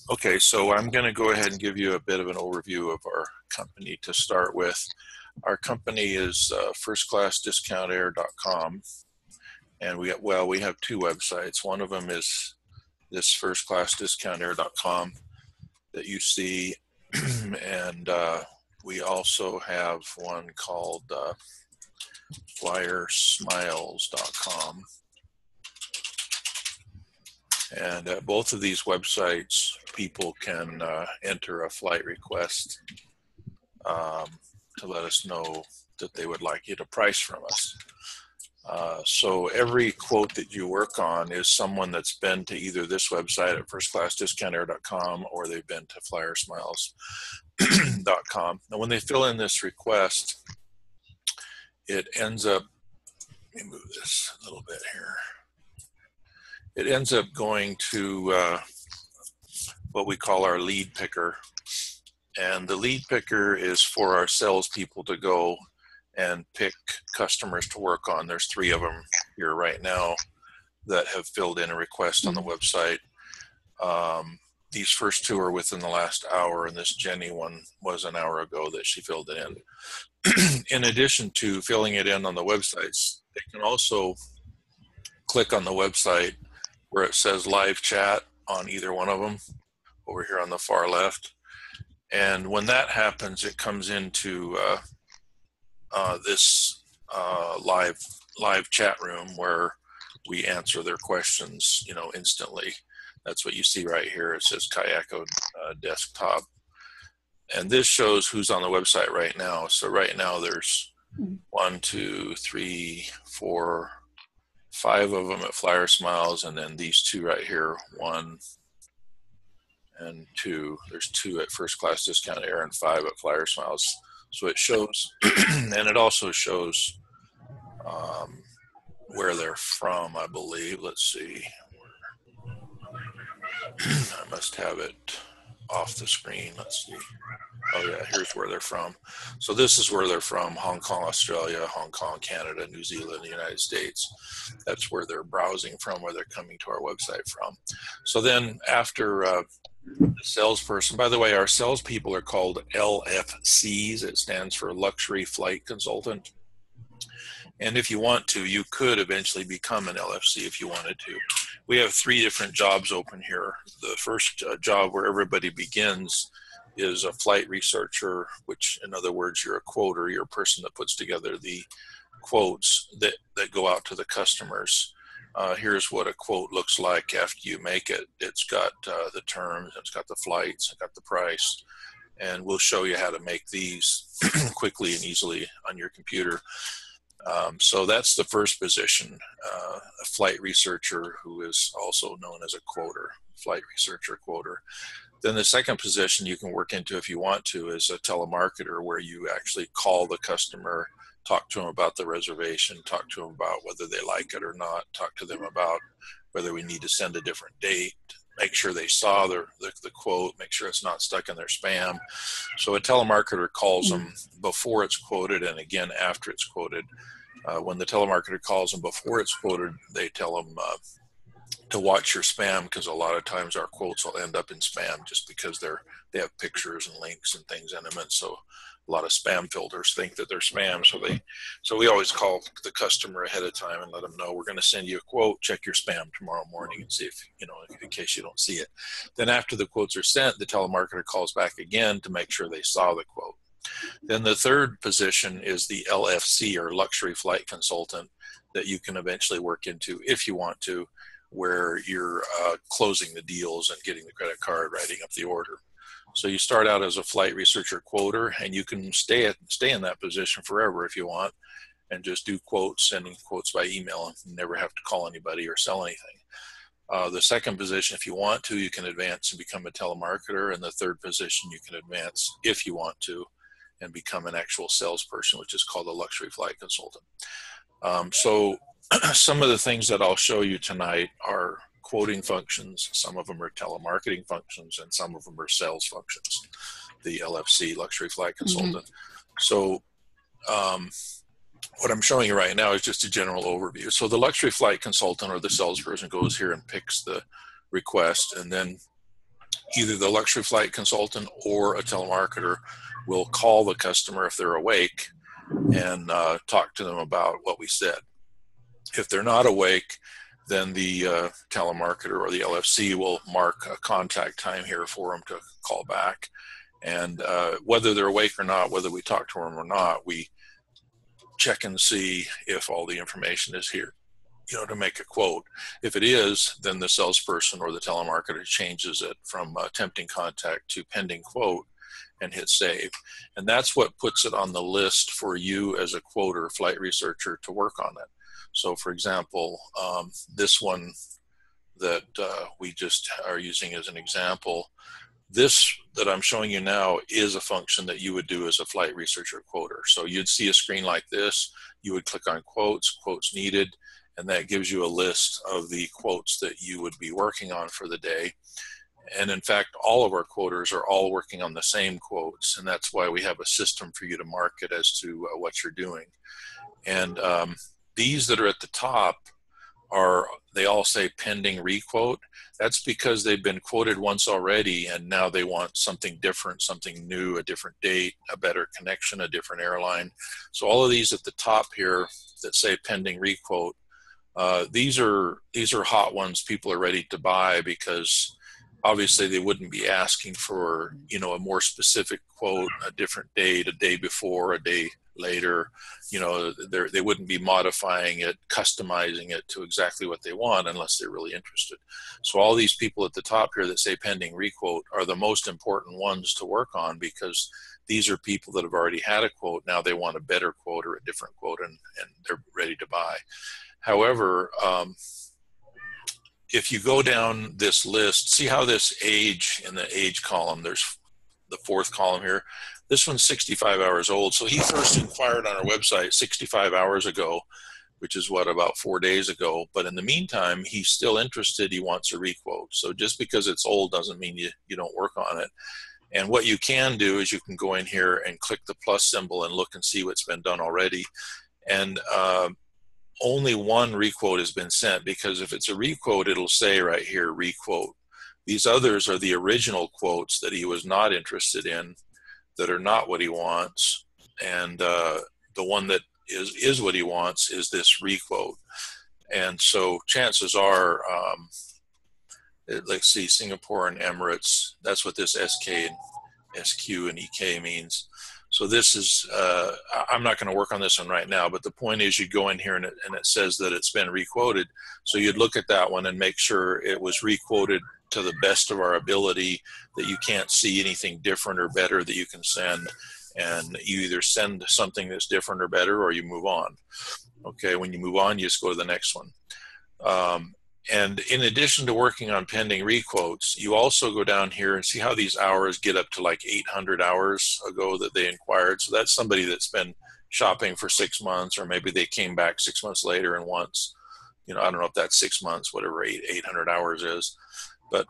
Okay, so I'm going to go ahead and give you a bit of an overview of our company to start with. Our company is firstclassdiscountair.com, and we have two websites. One of them is this firstclassdiscountair.com that you see, and we also have one called flyersmiles.com. And at both of these websites, people can enter a flight request to let us know that they would like you to price from us. So every quote that you work on is someone that's been to either this website at firstclassdiscountair.com or they've been to flyersmiles.com. Now, when they fill in this request, it ends up, let me move this a little bit here. It ends up going to what we call our lead picker. And the lead picker is for our salespeople to go and pick customers to work on. There's 3 of them here right now that have filled in a request on the website. These first 2 are within the last hour, and this Jenny one was an hour ago that she filled it in. In addition to filling it in on the websites, they can also click on the website where it says live chat on either one of them over here on the far left. And when that happens, it comes into this live chat room where we answer their questions, instantly. That's what you see right here. It says Kayako desktop. And this shows who's on the website right now. So right now there's 1, 2, 3, 4, 5 of them at Flyer Smiles, and then these 2 right here, 1 and 2. There's 2 at First Class Discount Air and 5 at Flyer Smiles. So it shows, and it also shows where they're from, I believe. Let's see. I must have it off the screen. Let's see. Oh yeah, here's where they're from. So this is where they're from: Hong Kong, Australia, Hong Kong, Canada, New Zealand, the United States. That's where they're browsing from, where they're coming to our website from. So then after the salesperson, by the way, our salespeople are called LFCs. It stands for Luxury Flight Consultant. And if you want to, you could eventually become an LFC if you wanted to. We have 3 different jobs open here. The first job where everybody begins is a flight researcher, which in other words, you're a quoter. You're a person that puts together the quotes that go out to the customers. Here's what a quote looks like after you make it. It's got the terms, it's got the flights, it's got the price, and we'll show you how to make these quickly and easily on your computer. So that's the first position, a flight researcher, who is also known as a quoter, flight researcher quoter. Then the second position you can work into if you want to is a telemarketer, where you actually call the customer, talk to them about the reservation, talk to them about whether they like it or not, talk to them about whether we need to send a different date, make sure they saw the quote, make sure it's not stuck in their spam. So a telemarketer calls them before it's quoted and again after it's quoted. When the telemarketer calls them before it's quoted, they tell them to watch your spam, because a lot of times our quotes will end up in spam just because they have pictures and links and things in them, and so a lot of spam filters think that they're spam. So we always call the customer ahead of time and let them know we're going to send you a quote. Check your spam tomorrow morning and see if, in case you don't see it. Then after the quotes are sent, the telemarketer calls back again to make sure they saw the quote. Then the third position is the LFC, or Luxury Flight Consultant, that you can eventually work into if you want to, where you're closing the deals and getting the credit card, writing up the order. So you start out as a flight researcher quoter, and you can stay in that position forever if you want, and just do quotes, sending quotes by email, and never have to call anybody or sell anything. The second position, if you want to, you can advance and become a telemarketer. And the third position, you can advance if you want to and become an actual salesperson, which is called a luxury flight consultant. So some of the things that I'll show you tonight are quoting functions. Some of them are telemarketing functions, and some of them are sales functions, the LFC, luxury flight consultant. So what I'm showing you right now is just a general overview. So the luxury flight consultant, or the salesperson, goes here and picks the request, and then either the luxury flight consultant or a telemarketer will call the customer if they're awake and talk to them about what we said. If they're not awake, then the telemarketer or the LFC will mark a contact time here for them to call back. And whether they're awake or not, whether we talk to them or not, we check and see if all the information is here, to make a quote. If it is, then the salesperson or the telemarketer changes it from attempting contact to pending quote and hit save. And that's what puts it on the list for you as a quoter, flight researcher, to work on it. So for example, this one that we just are using as an example, this that I'm showing you now is a function that you would do as a flight researcher quoter. So you'd see a screen like this, you would click on quotes needed, and that gives you a list of the quotes that you would be working on for the day. And in fact, all of our quoters are all working on the same quotes, and that's why we have a system for you to mark it as to what you're doing. And these that are at the top they all say pending requote. That's because they've been quoted once already, and now they want something different, something new, a different date, a better connection, a different airline. So all of these at the top here that say pending requote, these are hot ones people are ready to buy, because obviously they wouldn't be asking for, a more specific quote, a different date, a day before, a day later. They wouldn't be modifying it, customizing it to exactly what they want unless they're really interested. So all these people at the top here that say pending requote are the most important ones to work on, because these are people that have already had a quote. Now they want a better quote or a different quote, and they're ready to buy. However, if you go down this list, see how this age in the age column, there's the fourth column here. This one's 65 hours old. So he first inquired on our website 65 hours ago, which is about 4 days ago. But in the meantime, he's still interested. He wants a requote. So just because it's old doesn't mean you don't work on it. And what you can do is you can go in here and click the plus symbol and look and see what's been done already. And only one requote has been sent, because if it's a requote, it'll say right here, requote. These others are the original quotes that he was not interested in, that are not what he wants. And the one that is what he wants is this requote. And so chances are, let's see, Singapore and Emirates, that's what this SK and SQ and EK means. So this is, I'm not going to work on this one right now, but the point is you go in here and it says that it's been requoted. So you'd look at that one and make sure it was requoted to the best of our ability, that you can't see anything different or better that you can send. And you either send something that's different or better, or you move on. Okay, when you move on, you just go to the next one. And in addition to working on pending requotes, you also go down here and see how these hours get up to like 800 hours ago that they inquired. So that's somebody that's been shopping for 6 months, or maybe they came back 6 months later and wants, I don't know if that's 6 months, whatever 800 hours is. But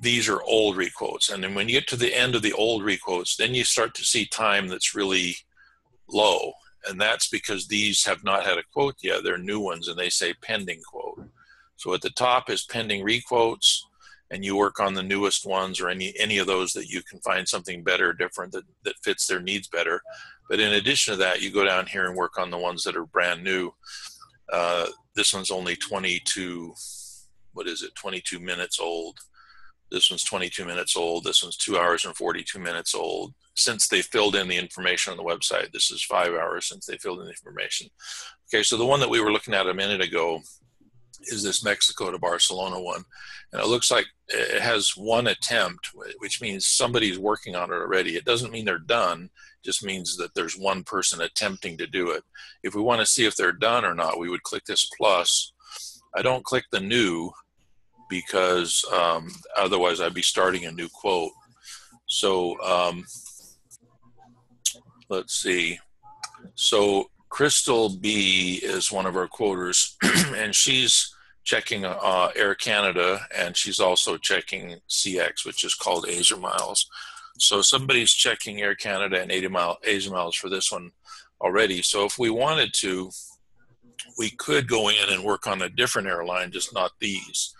these are old requotes. And then when you get to the end of the old requotes, then you start to see time that's really low. And that's because these have not had a quote yet. They're new ones, and they say pending quote. So at the top is pending requotes, and you work on the newest ones, or any of those that you can find something better, different, that fits their needs better. But in addition to that, you go down here and work on the ones that are brand new. This one's only 22 minutes old. This one's 22 minutes old. This one's 2 hours and 42 minutes old. Since they filled in the information on the website, this is 5 hours since they filled in the information. Okay, so the one that we were looking at a minute ago is this Mexico to Barcelona one. And it looks like it has one attempt, which means somebody's working on it already. It doesn't mean they're done, it just means that there's one person attempting to do it. If we want to see if they're done or not, we would click this plus. I don't click the new, because otherwise I'd be starting a new quote. So let's see. So Crystal B is one of our quoters, and she's checking Air Canada, and she's also checking CX, which is called Asia Miles. So somebody's checking Air Canada and Asia Miles for this one already. So if we wanted to, we could go in and work on a different airline, just not these.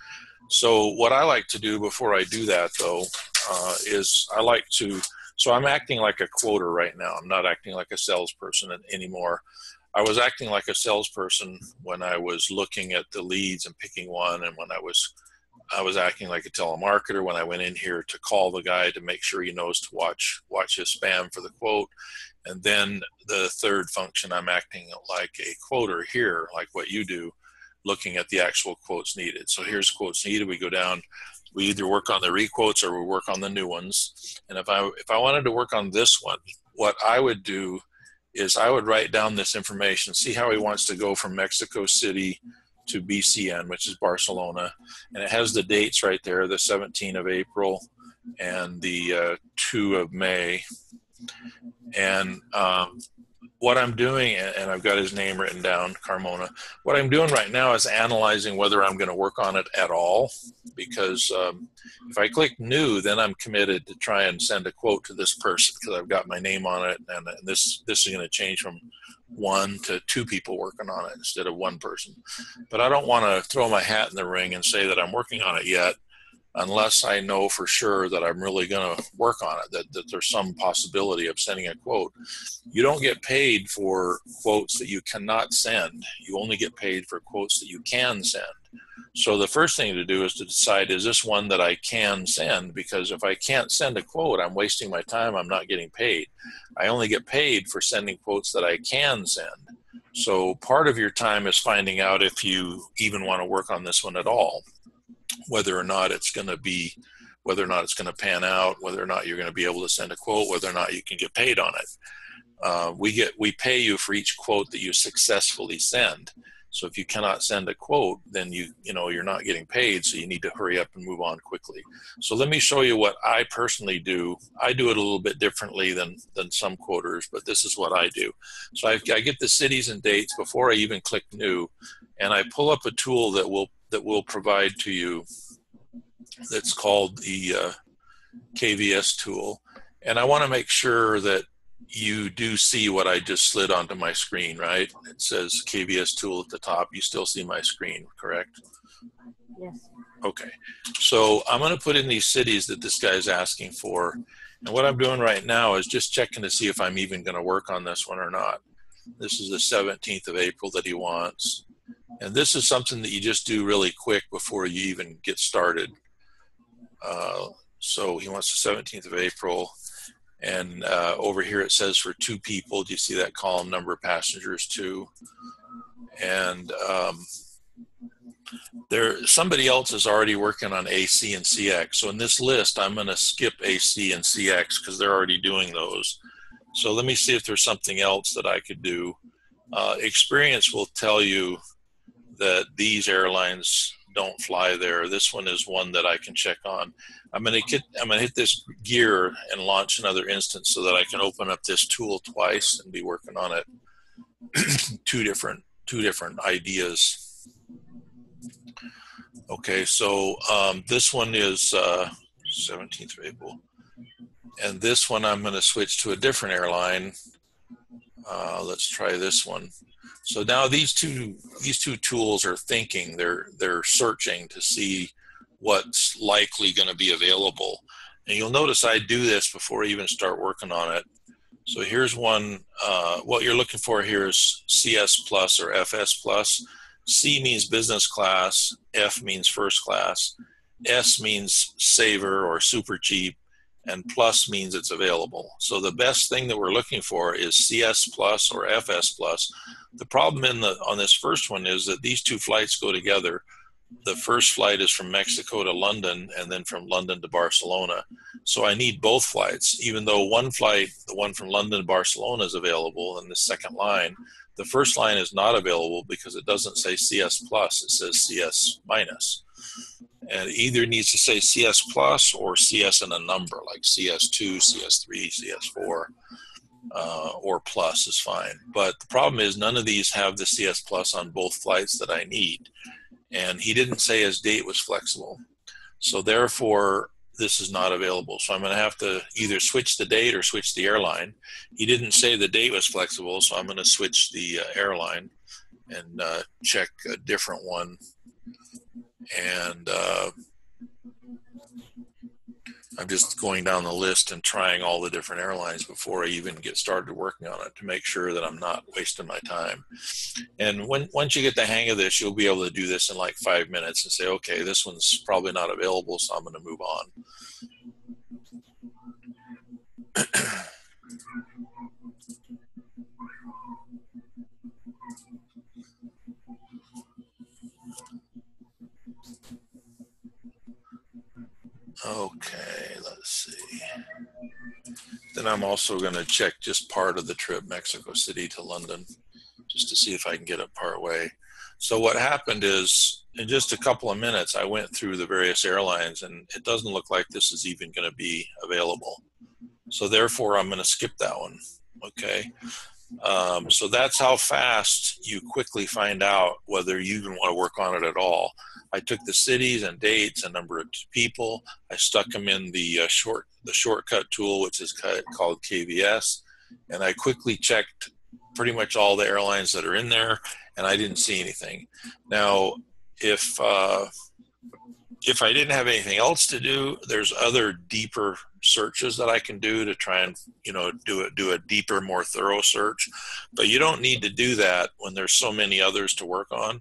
So what I like to do before I do that, though, is I like to, so I'm acting like a quoter right now. I'm not acting like a salesperson anymore. I was acting like a salesperson when I was looking at the leads and picking one, and when I was acting like a telemarketer when I went in here to call the guy to make sure he knows to watch his spam for the quote. And then the third function, I'm acting like a quoter here, like what you do, looking at the actual quotes needed. So here's quotes needed. We go down, we either work on the requotes or we work on the new ones. And if I wanted to work on this one, what I would do is I would write down this information, see how he wants to go from Mexico City to BCN, which is Barcelona. And it has the dates right there, the 17th of April and the 2 of May. And what I'm doing, and I've got his name written down, Carmona. What I'm doing right now is analyzing whether I'm going to work on it at all, because if I click new, then I'm committed to try and send a quote to this person because I've got my name on it, and this is going to change from 1 to 2 people working on it instead of 1 person. But I don't want to throw my hat in the ring and say that I'm working on it yet, unless I know for sure that I'm really going to work on it, that there's some possibility of sending a quote. You don't get paid for quotes that you cannot send. You only get paid for quotes that you can send. So the first thing to do is to decide, is this one that I can send? Because if I can't send a quote, I'm wasting my time. I'm not getting paid. I only get paid for sending quotes that I can send. So part of your time is finding out if you even want to work on this one at all, whether or not it's going to pan out, whether or not you're going to be able to send a quote, whether or not you can get paid on it. We pay you for each quote that you successfully send. So if you cannot send a quote, then you're not getting paid, so you need to hurry up and move on quickly. So let me show you what I personally do. I do it a little bit differently than some quoters, but this is what I do. So I get the cities and dates before I even click new, and I pull up a tool that will provide to you that's called the KVS tool. And I want to make sure that you do see what I just slid onto my screen, right? It says KVS tool at the top. You still see my screen, correct? Yes. Okay. So I'm going to put in these cities that this guy's asking for. And what I'm doing right now is just checking to see if I'm even going to work on this one or not. This is the 17th of April that he wants. And this is something that you just do really quick before you even get started. So he wants the 17th of April. And over here it says for 2 people. Do you see that column, number of passengers 2? And somebody else is already working on AC and CX. So in this list, I'm going to skip AC and CX because they're already doing those. So let me see if there's something else that I could do. Experience will tell you that these airlines don't fly there. This one is one that I can check on. I'm going to hit this gear and launch another instance so that I can open up this tool twice and be working on it. two different ideas. Okay, so this one is 17th of April, and this one I'm going to switch to a different airline. Let's try this one. So now these two tools are thinking. They're searching to see what's likely going to be available. And you'll notice I do this before I even start working on it. So here's one. What you're looking for here is CS plus or FS plus. C means business class. F means first class. S means saver or super cheap. And plus means it's available. So the best thing that we're looking for is CS plus or FS plus. The problem on this first one is that these 2 flights go together. The first flight is from Mexico to London and then from London to Barcelona. So I need both flights, even though one flight, the one from London to Barcelona, is available in the second line. The first line is not available because it doesn't say CS plus, it says CS minus. And it either needs to say CS plus or CS in a number, like CS2, CS3, CS4, or plus is fine. But the problem is none of these have the CS plus on both flights that I need. And he didn't say his date was flexible. So therefore, this is not available. So I'm going to have to either switch the date or switch the airline. He didn't say the date was flexible, so I'm going to switch the airline and check a different one. And I'm just going down the list and trying all the different airlines before I even get started working on it to make sure that I'm not wasting my time. And once you get the hang of this, you'll be able to do this in like 5 minutes and say, okay, this one's probably not available, so I'm going to move on. Okay, let's see. Then I'm also going to check just part of the trip, Mexico City to London, just to see if I can get it part way. So what happened is, in just a couple of minutes, I went through the various airlines, and it doesn't look like this is even going to be available. So therefore, I'm going to skip that one. Okay. So that's how fast you quickly find out whether you even want to work on it at all. I took the cities and dates and number of people. I stuck them in the shortcut tool, which is called KVS, and I quickly checked pretty much all the airlines that are in there, and I didn't see anything. Now, if I didn't have anything else to do, there's other deeper searches that I can do to try and, do a deeper, more thorough search. But you don't need to do that when there's so many others to work on.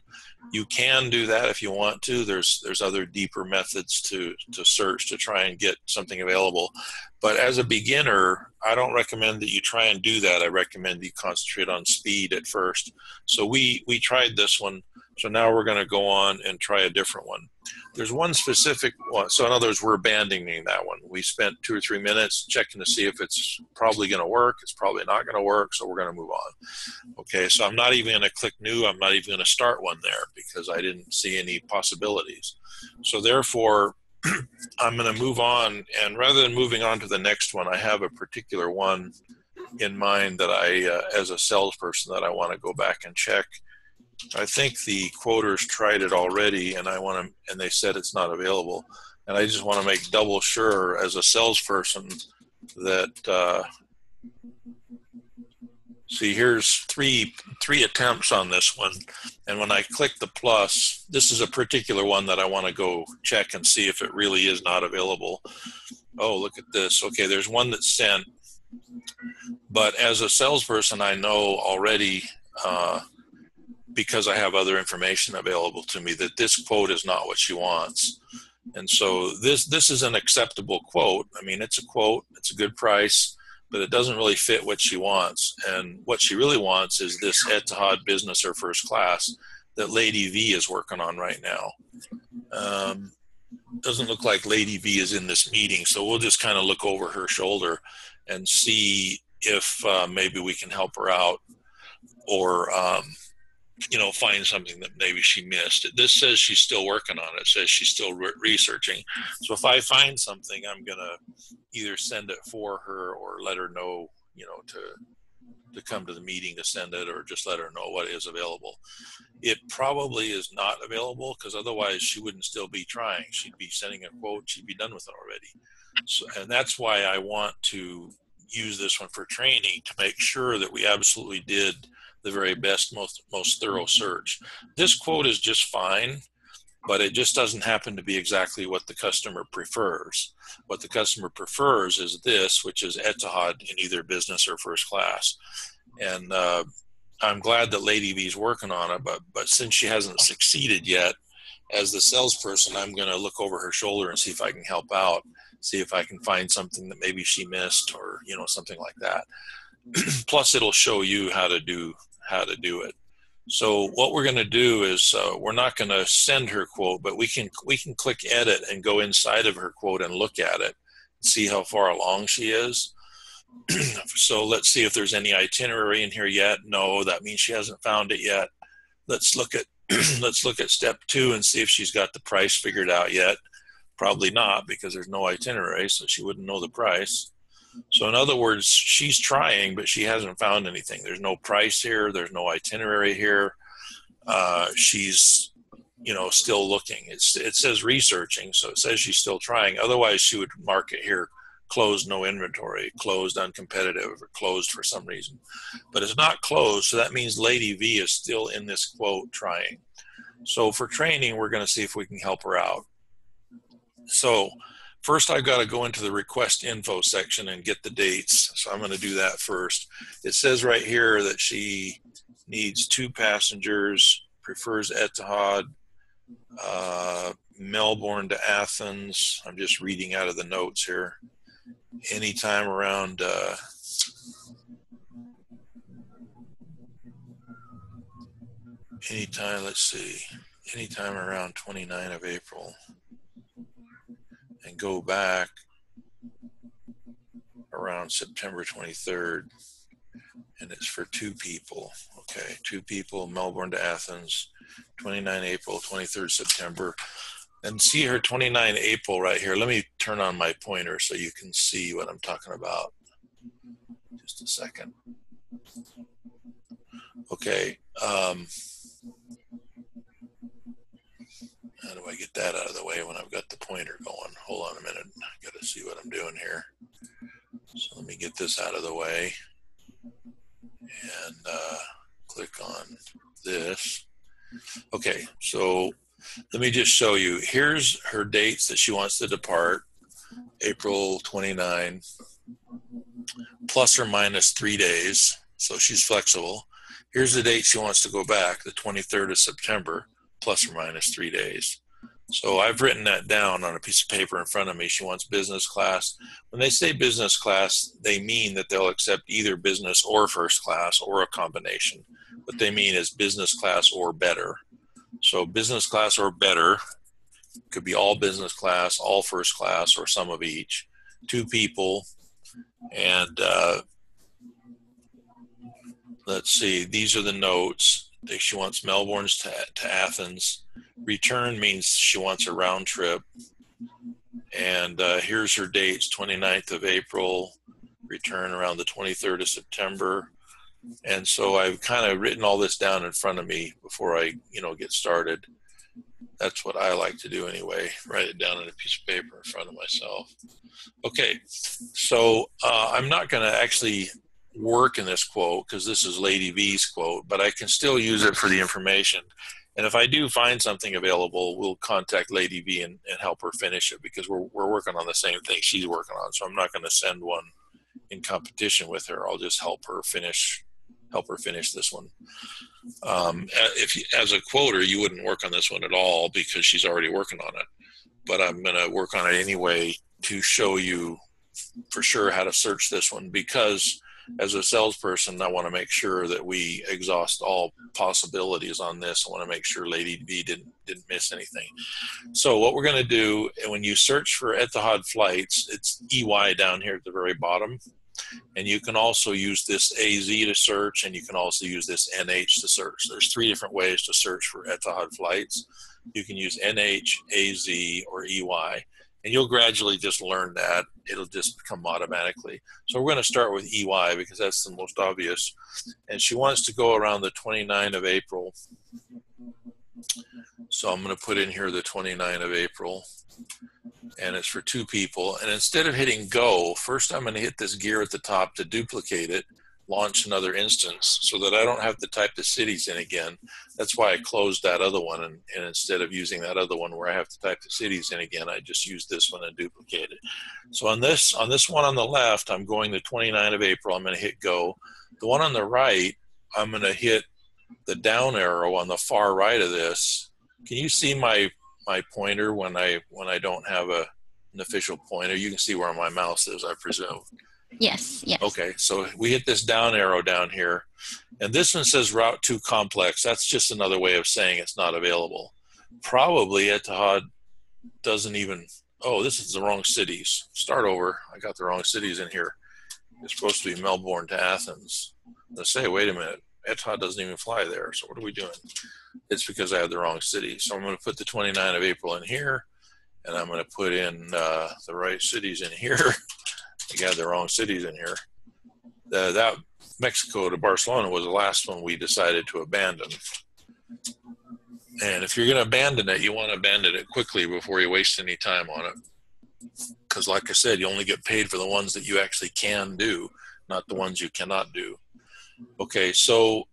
You can do that if you want to. There's other deeper methods to search to try and get something available. But as a beginner, I don't recommend that you try and do that. I recommend you concentrate on speed at first. So we tried this one. So now we're going to go on and try a different one. There's one specific one. So in other words, we're abandoning that one. We spent 2 or 3 minutes checking to see if it's probably going to work. It's probably not going to work. So we're going to move on. Okay. So I'm not even going to click new. I'm not even going to start one there because I didn't see any possibilities. So therefore, I'm going to move on. And rather than moving on to the next one, I have a particular one in mind that I, as a salesperson, that I want to go back and check. I think the quoters tried it already, and and they said it's not available. And I just want to make double sure as a salesperson that, see, here's three attempts on this one. And when I click the plus, this is a particular one that I want to go check and see if it really is not available. Oh, look at this. Okay, there's one that's sent. But as a salesperson, I know already, because I have other information available to me, that this quote is not what she wants. And so this is an acceptable quote. I mean, it's a quote, it's a good price, but it doesn't really fit what she wants. And what she really wants is this Etihad business or first class that Lady V is working on right now. Doesn't look like Lady V is in this meeting, so we'll just kind of look over her shoulder and see if maybe we can help her out, or find something that maybe she missed. This says she's still working on it. It says she's still researching. So if I find something, I'm going to either send it for her or let her know, to come to the meeting to send it, or just let her know what is available. It probably is not available because otherwise she wouldn't still be trying. She'd be sending a quote. She'd be done with it already. So, and that's why I want to use this one for training, to make sure that we absolutely did the very best, most thorough search. This quote is just fine, but it just doesn't happen to be exactly what the customer prefers. What the customer prefers is this, which is Etihad in either business or first class. And I'm glad that Lady V is working on it, but since she hasn't succeeded yet, as the salesperson, I'm going to look over her shoulder and see if I can help out, see if I can find something that maybe she missed, or something like that. Plus, it'll show you how to do it. So what we're going to do is we're not going to send her quote, but we can click edit and go inside of her quote and look at it, see how far along she is. So let's see if there's any itinerary in here yet. No, that means she hasn't found it yet. Let's look at step 2 and see if she's got the price figured out yet. Probably not, because there's no itinerary, so she wouldn't know the price. So in other words, she's trying, but she hasn't found anything. There's no price here. There's no itinerary here. She's, still looking. It says researching, so it says she's still trying. Otherwise, she would mark it here, closed, no inventory, closed, uncompetitive, or closed for some reason. But it's not closed, so that means Lady V is still in this quote trying. So for training, we're going to see if we can help her out. So first I've got to go into the request info section and get the dates. So I'm going to do that first. It says right here that she needs 2 passengers, prefers Etihad, Melbourne to Athens. I'm just reading out of the notes here. Anytime around anytime around 29 of April, and go back around September 23rd, and it's for 2 people. Okay, 2 people, Melbourne to Athens, 29 April, 23rd September. And see her 29 April right here. Let me turn on my pointer so you can see what I'm talking about. Just a second. Okay. How do I get that out of the way when I've got the pointer going? Hold on a minute. I got to see what I'm doing here. So let me get this out of the way and click on this. Okay, so let me just show you. Here's her dates that she wants to depart. April 29, plus or minus 3 days. So she's flexible. Here's the date she wants to go back, the 23rd of September, plus or minus 3 days. So I've written that down on a piece of paper in front of me. She wants business class. When they say business class, they mean that they'll accept either business or first class or a combination. What they mean is business class or better. So business class or better could be all business class, all first class, or some of each. 2 people. And let's see, these are the notes. She wants Melbourne's to Athens. Return means she wants a round trip. And here's her dates, 29th of April, return around the 23rd of September. And so I've kind of written all this down in front of me before I, get started. That's what I like to do anyway, write it down on a piece of paper in front of myself. Okay, so I'm not going to actually work in this quote because this is Lady V's quote, but I can still use it for the information. And if I do find something available, we'll contact Lady V and help her finish it because we're working on the same thing she's working on. So I'm not going to send one in competition with her. I'll just help her finish this one. As a quoter, you wouldn't work on this one at all because she's already working on it. But I'm going to work on it anyway to show you for sure how to search this one because as a salesperson, I want to make sure that we exhaust all possibilities on this. I want to make sure Lady V didn't miss anything. So what we're going to do, when you search for Etihad flights, it's EY down here at the very bottom. And you can also use this AZ to search, and you can also use this NH to search. There's 3 different ways to search for Etihad flights. You can use NH, AZ, or EY. And you'll gradually just learn that. It'll just come automatically. So we're going to start with EY because that's the most obvious. And she wants to go around the 29th of April. So I'm going to put in here the 29th of April. And it's for 2 people. And instead of hitting go, first I'm going to hit this gear at the top to duplicate it, launch another instance so that I don't have to type the cities in again. That's why I closed that other one. And instead of using that other one where I have to type the cities in again, I just use this one and duplicate it. So on this one on the left, I'm going to 29th of April. I'm going to hit go. The one on the right, I'm going to hit the down arrow on the far right of this. Can you see my pointer when I don't have an official pointer? You can see where my mouse is, I presume. Yes. Okay, so we hit this down arrow down here, and this one says route 2 complex. That's just another way of saying it's not available. Probably Etihad doesn't even, this is the wrong cities. Start over, I got the wrong cities in here. It's supposed to be Melbourne to Athens. Let's say, wait a minute, Etihad doesn't even fly there, so what are we doing? It's because I have the wrong city. So I'm going to put the 29th of April in here, and I'm going to put in the right cities in here. I got the wrong cities in here. That Mexico to Barcelona was the last one we decided to abandon. And if you're going to abandon it, you want to abandon it quickly before you waste any time on it. Because like I said, you only get paid for the ones that you actually can do, not the ones you cannot do. Okay, so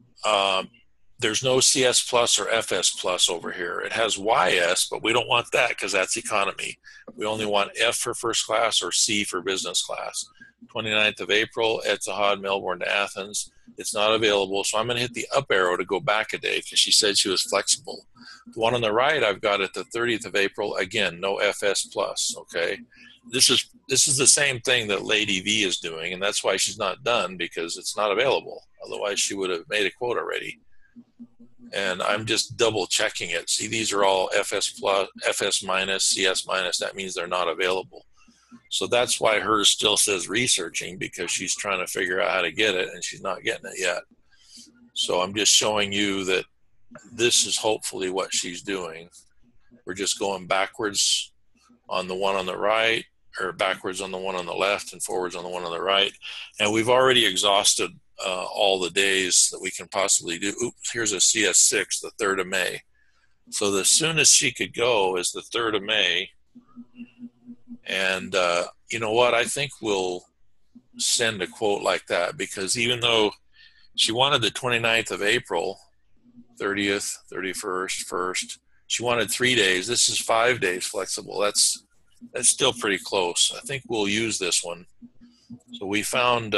there's no CS Plus or FS Plus over here. It has YS, but we don't want that because that's economy. We only want F for first class or C for business class. 29th of April, Etihad, Melbourne to Athens. It's not available, so I'm going to hit the up arrow to go back a day because she said she was flexible. The one on the right, I've got it the 30th of April. Again, no FS Plus, okay? This is the same thing that Lady V is doing, and that's why she's not done, because it's not available. Otherwise, she would have made a quote already. And I'm just double checking it. See, these are all FS Plus, FS minus, CS minus. That means they're not available. So that's why hers still says researching, because she's trying to figure out how to get it and she's not getting it yet. So I'm just showing you that this is hopefully what she's doing. We're just going backwards on the one on the right, or backwards on the one on the left, and forwards on the one on the right. And we've already exhausted all the days that we can possibly do. Oops, here's a CS6, the 3rd of May. So the soonest she could go is the 3rd of May. And you know what? I think we'll send a quote like that, because even though she wanted the 29th of April, 30th, 31st, 1st, she wanted 3 days. This is 5 days flexible. That's still pretty close. I think we'll use this one. So we found,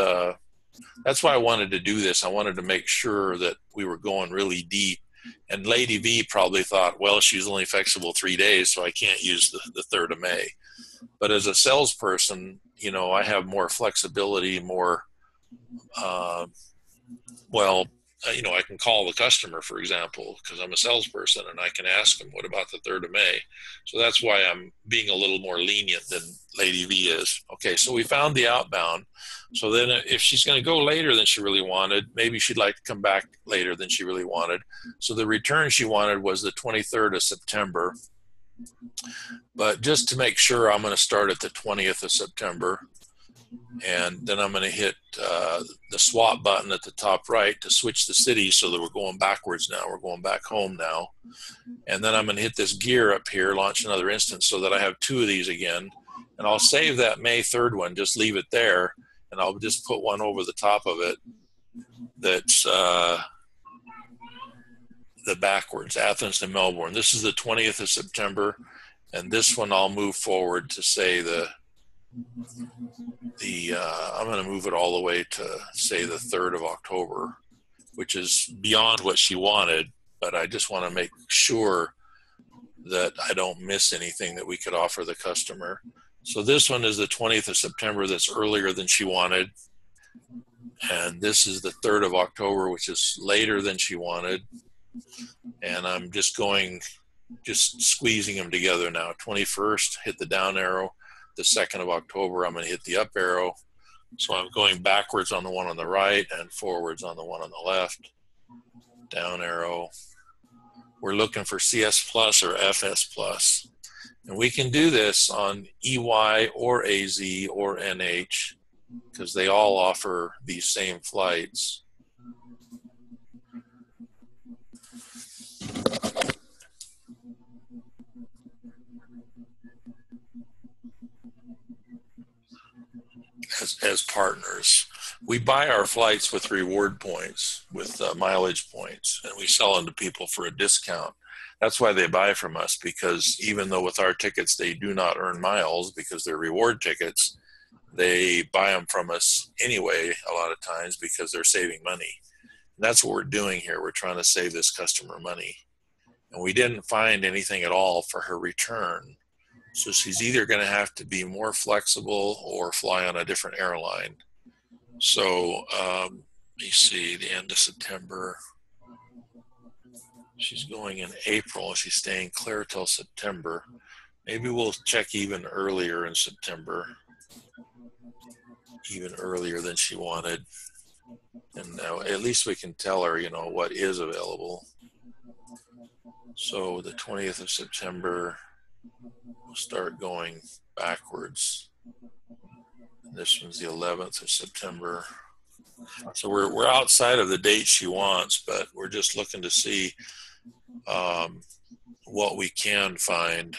that's why I wanted to do this. I wanted to make sure that we were going really deep. And Lady V probably thought, well, she's only flexible 3 days, so I can't use the 3rd of May. But as a salesperson, you know, I have more flexibility, more, you know, I can call the customer, for example, because I'm a salesperson, and I can ask them, what about the 3rd of May? So that's why I'm being a little more lenient than Lady V is. Okay, so we found the outbound. So then if she's going to go later than she really wanted, maybe she'd like to come back later than she really wanted. So the return she wanted was the 23rd of September. But just to make sure, I'm going to start at the 20th of September. And then I'm going to hit the swap button at the top right to switch the city, so that we're going backwards now. We're going back home now. And then I'm going to hit this gear up here, launch another instance, so that I have 2 of these again. And I'll save that May 3rd one, just leave it there. And I'll just put one over the top of it that's the backwards, Athens to Melbourne. This is the 20th of September. And this one I'll move forward to say I'm going to move it all the way to say the 3rd of October, which is beyond what she wanted, but I just want to make sure that I don't miss anything that we could offer the customer. So this one is the 20th of September. That's earlier than she wanted. And this is the 3rd of October, which is later than she wanted. And I'm just squeezing them together now. 21st, hit the down arrow. The 2nd of October, I'm going to hit the up arrow. So I'm going backwards on the one on the right and forwards on the one on the left. Down arrow. We're looking for CS Plus or FS Plus. And we can do this on EY or AZ or NH, because they all offer these same flights. As partners. We buy our flights with reward points, with mileage points, and we sell them to people for a discount. That's why they buy from us, because even though with our tickets they do not earn miles because they're reward tickets, they buy them from us anyway a lot of times because they're saving money. And that's what we're doing here. We're trying to save this customer money. And we didn't find anything at all for her return. So she's either going to have to be more flexible or fly on a different airline. So let me see, the end of September. She's going in April. She's staying clear till September. Maybe we'll check even earlier in September, even earlier than she wanted. And at least we can tell her, you know, what is available. So the 20th of September, we'll start going backwards. And this one's the 11th of September. So we're outside of the date she wants, but we're just looking to see what we can find.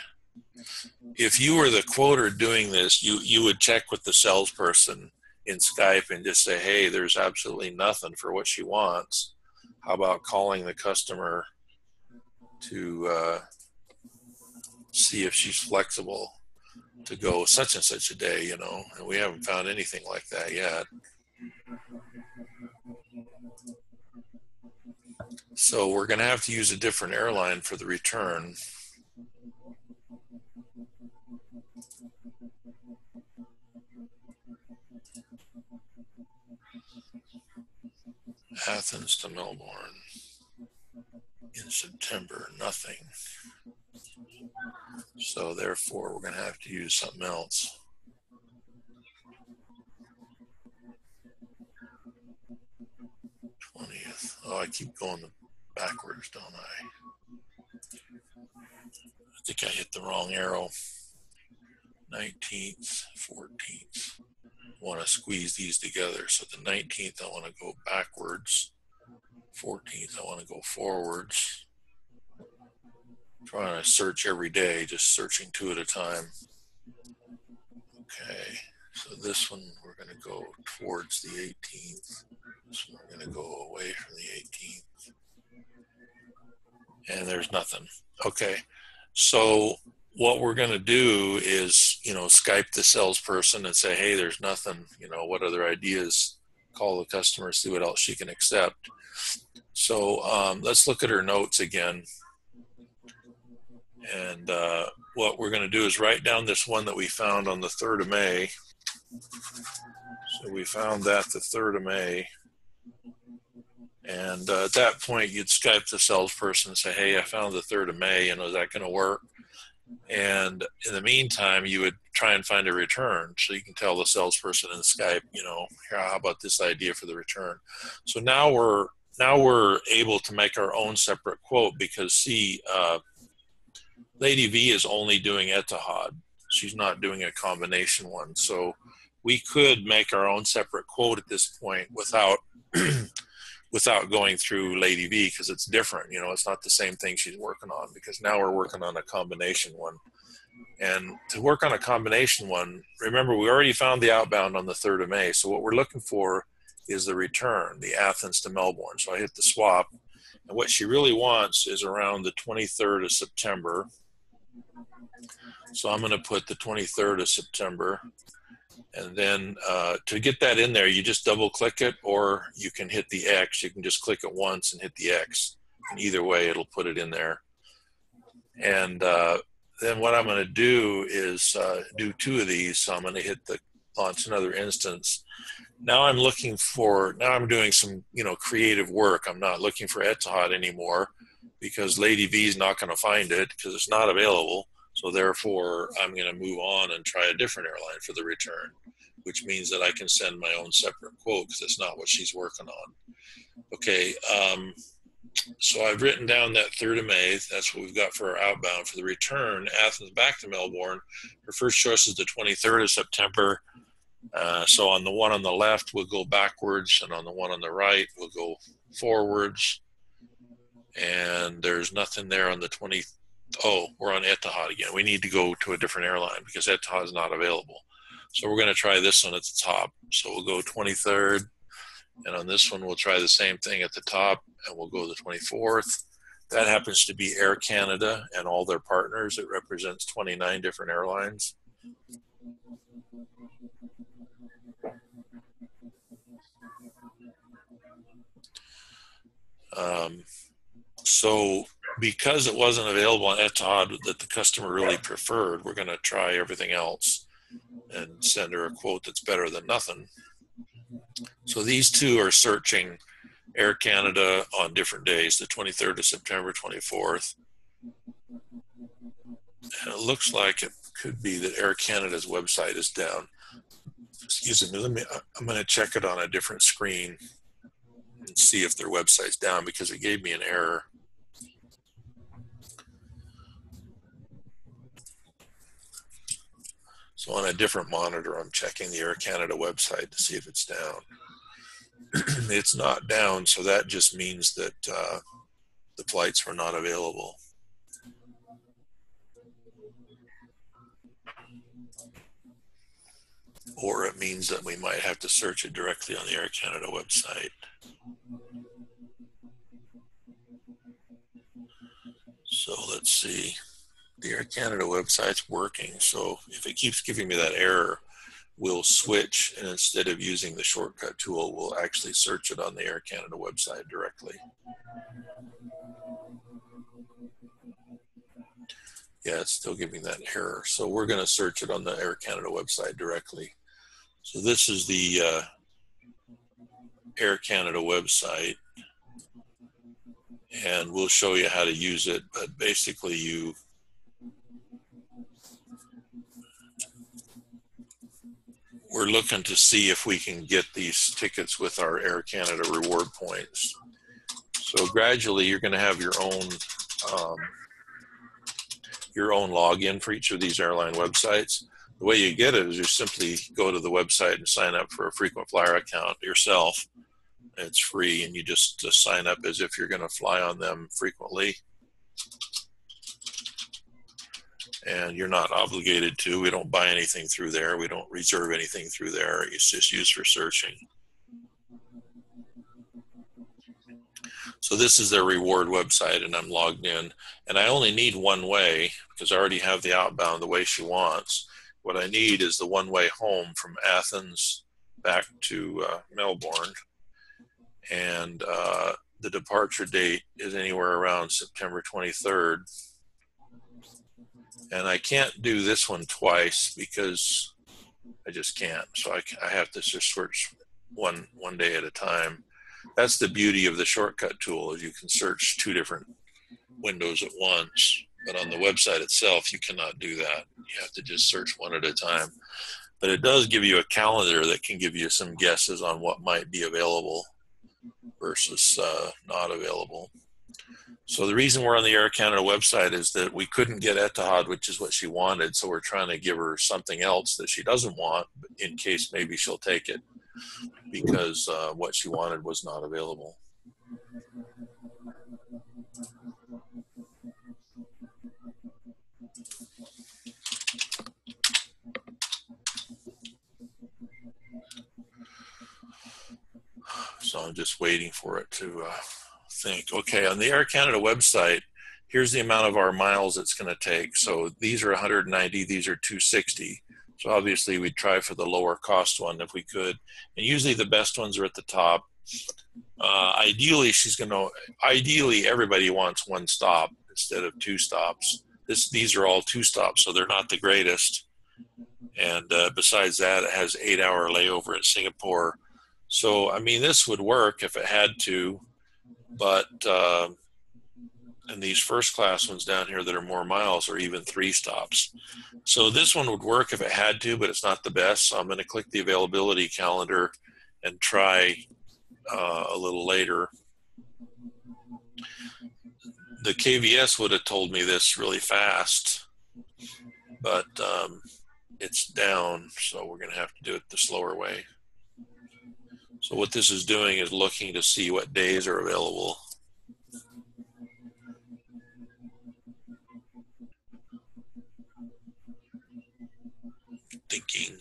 If you were the quoter doing this, you would check with the salesperson in Skype and just say, hey, there's absolutely nothing for what she wants. how about calling the customer to see if she's flexible to go such and such a day, you know, and we haven't found anything like that yet. So we're going to have to use a different airline for the return. Athens to Melbourne in September, nothing. So therefore, we're going to have to use something else. Oh, I keep going backwards, don't I? I think I hit the wrong arrow. 19th, 14th. I want to squeeze these together. So the 19th, I want to go backwards. 14th, I want to go forwards. Trying to search every day, just searching 2 at a time. Okay, so this one we're going to go towards the 18th. This one we're going to go away from the 18th. And there's nothing. Okay, so what we're going to do is, you know, Skype the salesperson and say, hey, there's nothing, you know, what other ideas? Call the customer, see what else she can accept. So let's look at her notes again. And what we're going to do is write down this one that we found on the 3rd of May. So we found that the 3rd of May. And at that point, you'd Skype the salesperson and say, hey, I found the 3rd of May, you know, is that going to work? And in the meantime, you would try and find a return. So you can tell the salesperson in Skype, you know, how about this idea for the return? So now we're able to make our own separate quote because, see, Lady V is only doing Etihad. She's not doing a combination one. So we could make our own separate quote at this point without without going through Lady V, because it's different. You know, it's not the same thing she's working on, because now we're working on a combination one. And to work on a combination one, remember, we already found the outbound on the 3rd of May. So what we're looking for is the return, the Athens to Melbourne. So I hit the swap. And what she really wants is around the 23rd of September. So I'm going to put the 23rd of September. And then to get that in there, you just double click it, or you can hit the X. You can just click it once and hit the X. And either way, it'll put it in there. And then what I'm going to do is do 2 of these. So I'm going to hit the launch another instance. Now I'm doing some, you know, creative work. I'm not looking for Etihad anymore because Lady V is not going to find it because it's not available. So therefore, I'm going to move on and try a different airline for the return, which means that I can send my own separate quote because it's not what she's working on. Okay, so I've written down that 3rd of May. That's what we've got for our outbound. For the return, Athens back to Melbourne, her first choice is the 23rd of September. So on the one on the left, we'll go backwards, and on the one on the right, we'll go forwards. And there's nothing there on the 20th. Oh, we're on Etihad again. We need to go to a different airline because Etihad is not available. So we're going to try this one at the top. So we'll go 23rd. And on this one, we'll try the same thing at the top, and we'll go the 24th. That happens to be Air Canada and all their partners. It represents 29 different airlines. So because it wasn't available on Etihad that the customer really preferred, we're going to try everything else and send her a quote that's better than nothing. So these 2 are searching Air Canada on different days, the 23rd of September, 24th. And it looks like it could be that Air Canada's website is down. Excuse me, I'm going to check it on a different screen and see if their website's down because it gave me an error. So on a different monitor, I'm checking the Air Canada website to see if it's down. It's not down, so that just means that the flights were not available. Or it means that we might have to search it directly on the Air Canada website. So let's see. The Air Canada website's working. So if it keeps giving me that error, we'll switch, and instead of using the shortcut tool, we'll actually search it on the Air Canada website directly. Yeah, it's still giving that error. So we're going to search it on the Air Canada website directly. So this is the Air Canada website, and we'll show you how to use it. But basically, we're looking to see if we can get these tickets with our Air Canada reward points. So gradually, you're going to have your own login for each of these airline websites. The way you get it is you simply go to the website and sign up for a frequent flyer account yourself. It's free, and you just sign up as if you're going to fly on them frequently. And you're not obligated to. We don't buy anything through there. We don't reserve anything through there. It's just used for searching. So this is their reward website, and I'm logged in. And I only need one way because I already have the outbound the way she wants. What I need is the one-way home from Athens back to Melbourne. And the departure date is anywhere around September 23rd. And I can't do this one twice because I just can't. So I have to just search one day at a time. That's the beauty of the shortcut tool, is you can search 2 different windows at once. But on the website itself, you cannot do that. You have to just search one at a time. But it does give you a calendar that can give you some guesses on what might be available versus not available. So the reason we're on the Air Canada website is that we couldn't get Etihad, which is what she wanted. So we're trying to give her something else that she doesn't want in case maybe she'll take it, because what she wanted was not available. So I'm just waiting for it to think. Okay, on the Air Canada website, here's the amount of our miles it's going to take. So these are 190, these are 260. So obviously we'd try for the lower cost one if we could. And usually the best ones are at the top. Ideally, everybody wants 1 stop instead of 2 stops. These are all 2 stops, so they're not the greatest. And besides that, it has 8-hour layover in Singapore. So, I mean, this would work if it had to, but and these first class ones down here that are more miles are even 3 stops. So this one would work if it had to, but it's not the best. So I'm going to click the availability calendar and try a little later. The KVS would have told me this really fast, but it's down, so we're going to have to do it the slower way. So what this is doing is looking to see what days are available. Thinking.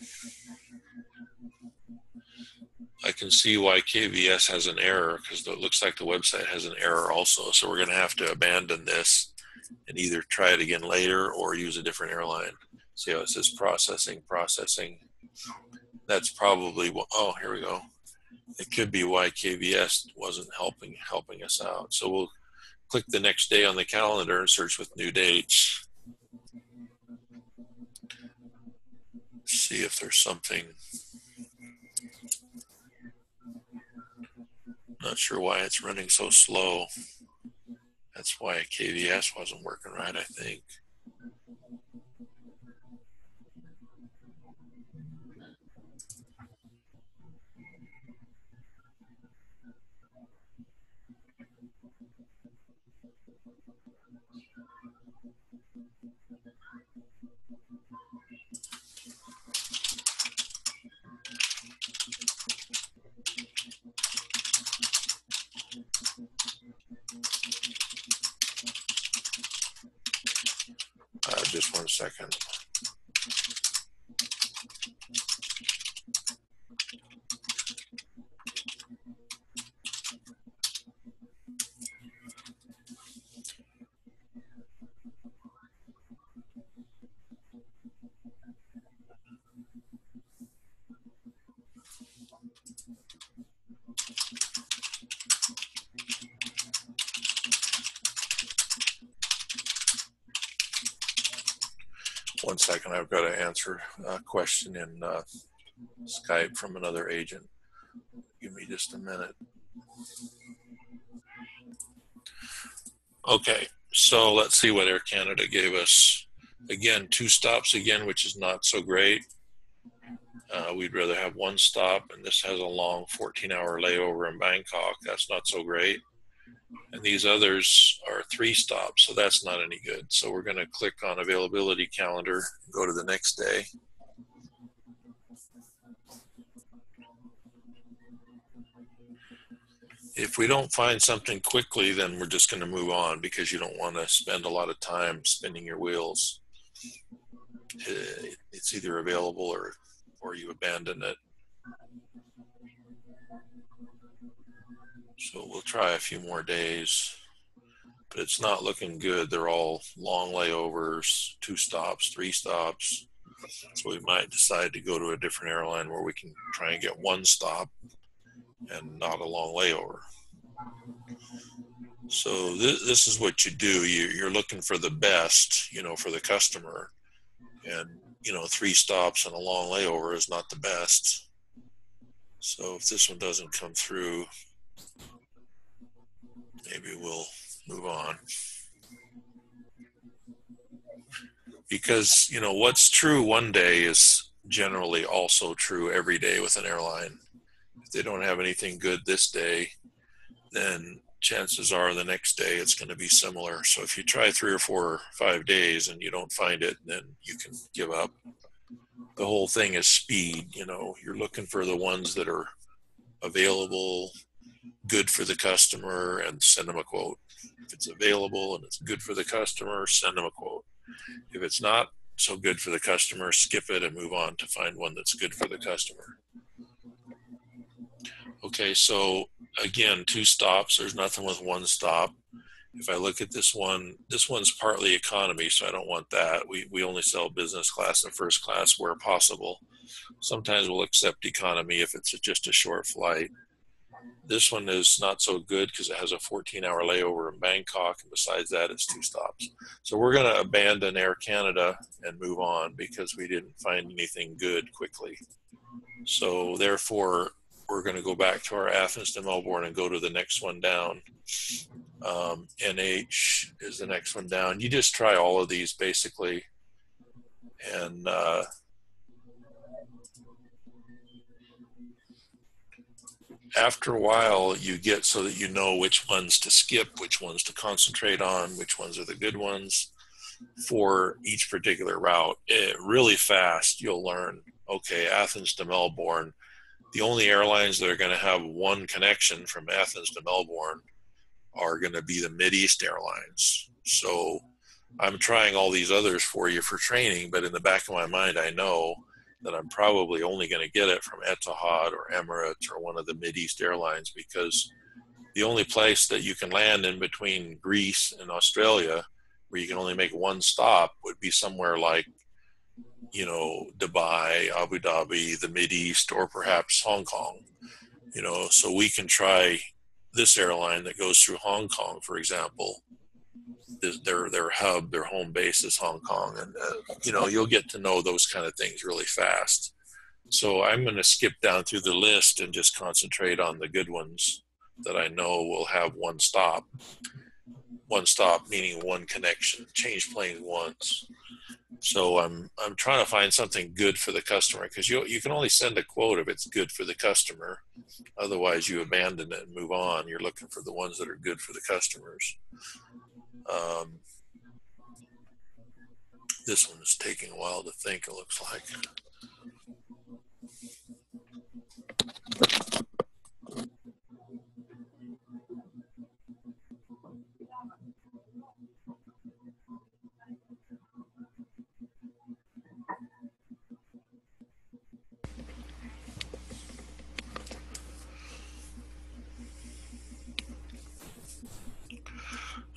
I can see why KVS has an error, because it looks like the website has an error also. So we're going to have to abandon this and either try it again later or use a different airline. See how it says processing. That's probably what, oh, here we go. It could be why KVS wasn't helping us out. So we'll click the next day on the calendar and search with new dates. See if there's something. Not sure why it's running so slow. That's why KVS wasn't working right, I think. Just 1 second. 1 second. I've got to answer a question in Skype from another agent. Give me just a minute. Okay, so let's see what Air Canada gave us. Again, 2 stops again, which is not so great. We'd rather have 1 stop, and this has a long 14-hour layover in Bangkok. That's not so great. And these others are 3 stops, so that's not any good. So we're going to click on availability calendar, go to the next day. If we don't find something quickly, then we're just going to move on, because you don't want to spend a lot of time spinning your wheels. It's either available or you abandon it. So we'll try a few more days, but it's not looking good. They're all long layovers, 2 stops, 3 stops. So we might decide to go to a different airline where we can try and get 1 stop and not a long layover. So this is what you do. You're looking for the best, for the customer. And, 3 stops and a long layover is not the best. So if this one doesn't come through, maybe we'll move on. Because, what's true one day is generally also true every day with an airline. If they don't have anything good this day, then chances are the next day it's going to be similar. So if you try 3 or 4 or 5 days and you don't find it, then you can give up. The whole thing is speed. You're looking for the ones that are available, good for the customer, and send them a quote. If it's available and it's good for the customer, send them a quote. If it's not so good for the customer, skip it and move on to find one that's good for the customer. Okay, so again, 2 stops. There's nothing with 1 stop. If I look at this one's partly economy, so I don't want that. We only sell business class and first class where possible. Sometimes we'll accept economy if it's just a short flight. This one is not so good because it has a 14-hour layover in Bangkok, and besides that, it's 2 stops. So we're going to abandon Air Canada and move on because we didn't find anything good quickly. So therefore, we're going to go back to our Athens to Melbourne and go to the next one down. NH is the next one down. You just try all of these basically, and after a while you get so that you know which ones to skip, which ones to concentrate on, which ones are the good ones for each particular route. Really fast you'll learn, okay, Athens to Melbourne, the only airlines that are going to have 1 connection from Athens to Melbourne are going to be the Mideast Airlines. So I'm trying all these others for you for training, but in the back of my mind, I know that I'm probably only going to get it from Etihad or Emirates or one of the Mideast Airlines, because the only place that you can land in between Greece and Australia where you can only make 1 stop would be somewhere like, Dubai, Abu Dhabi, the Mideast, or perhaps Hong Kong. So we can try this airline that goes through Hong Kong, for example. Their hub, their home base is Hong Kong, and you'll get to know those kind of things really fast. So I'm going to skip down through the list and just concentrate on the good ones that I know will have 1 stop. 1 stop meaning 1 connection. Change planes once. So I'm trying to find something good for the customer, because you can only send a quote if it's good for the customer. Otherwise, you abandon it and move on. You're looking for the ones that are good for the customers. This one is taking a while to think, it looks like.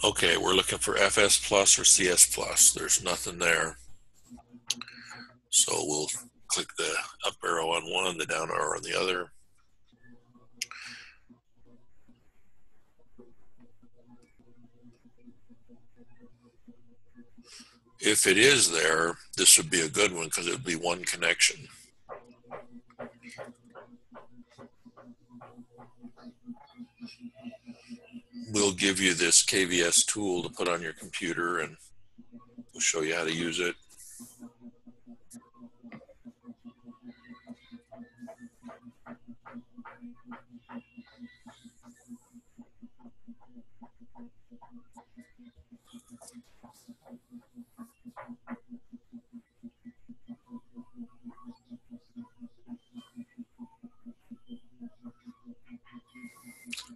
Okay, we're looking for FS Plus or CS Plus. There's nothing there. So we'll click the up arrow on one, the down arrow on the other. If it is there, this would be a good one because it would be one connection. We'll give you this KVS tool to put on your computer, and we'll show you how to use it.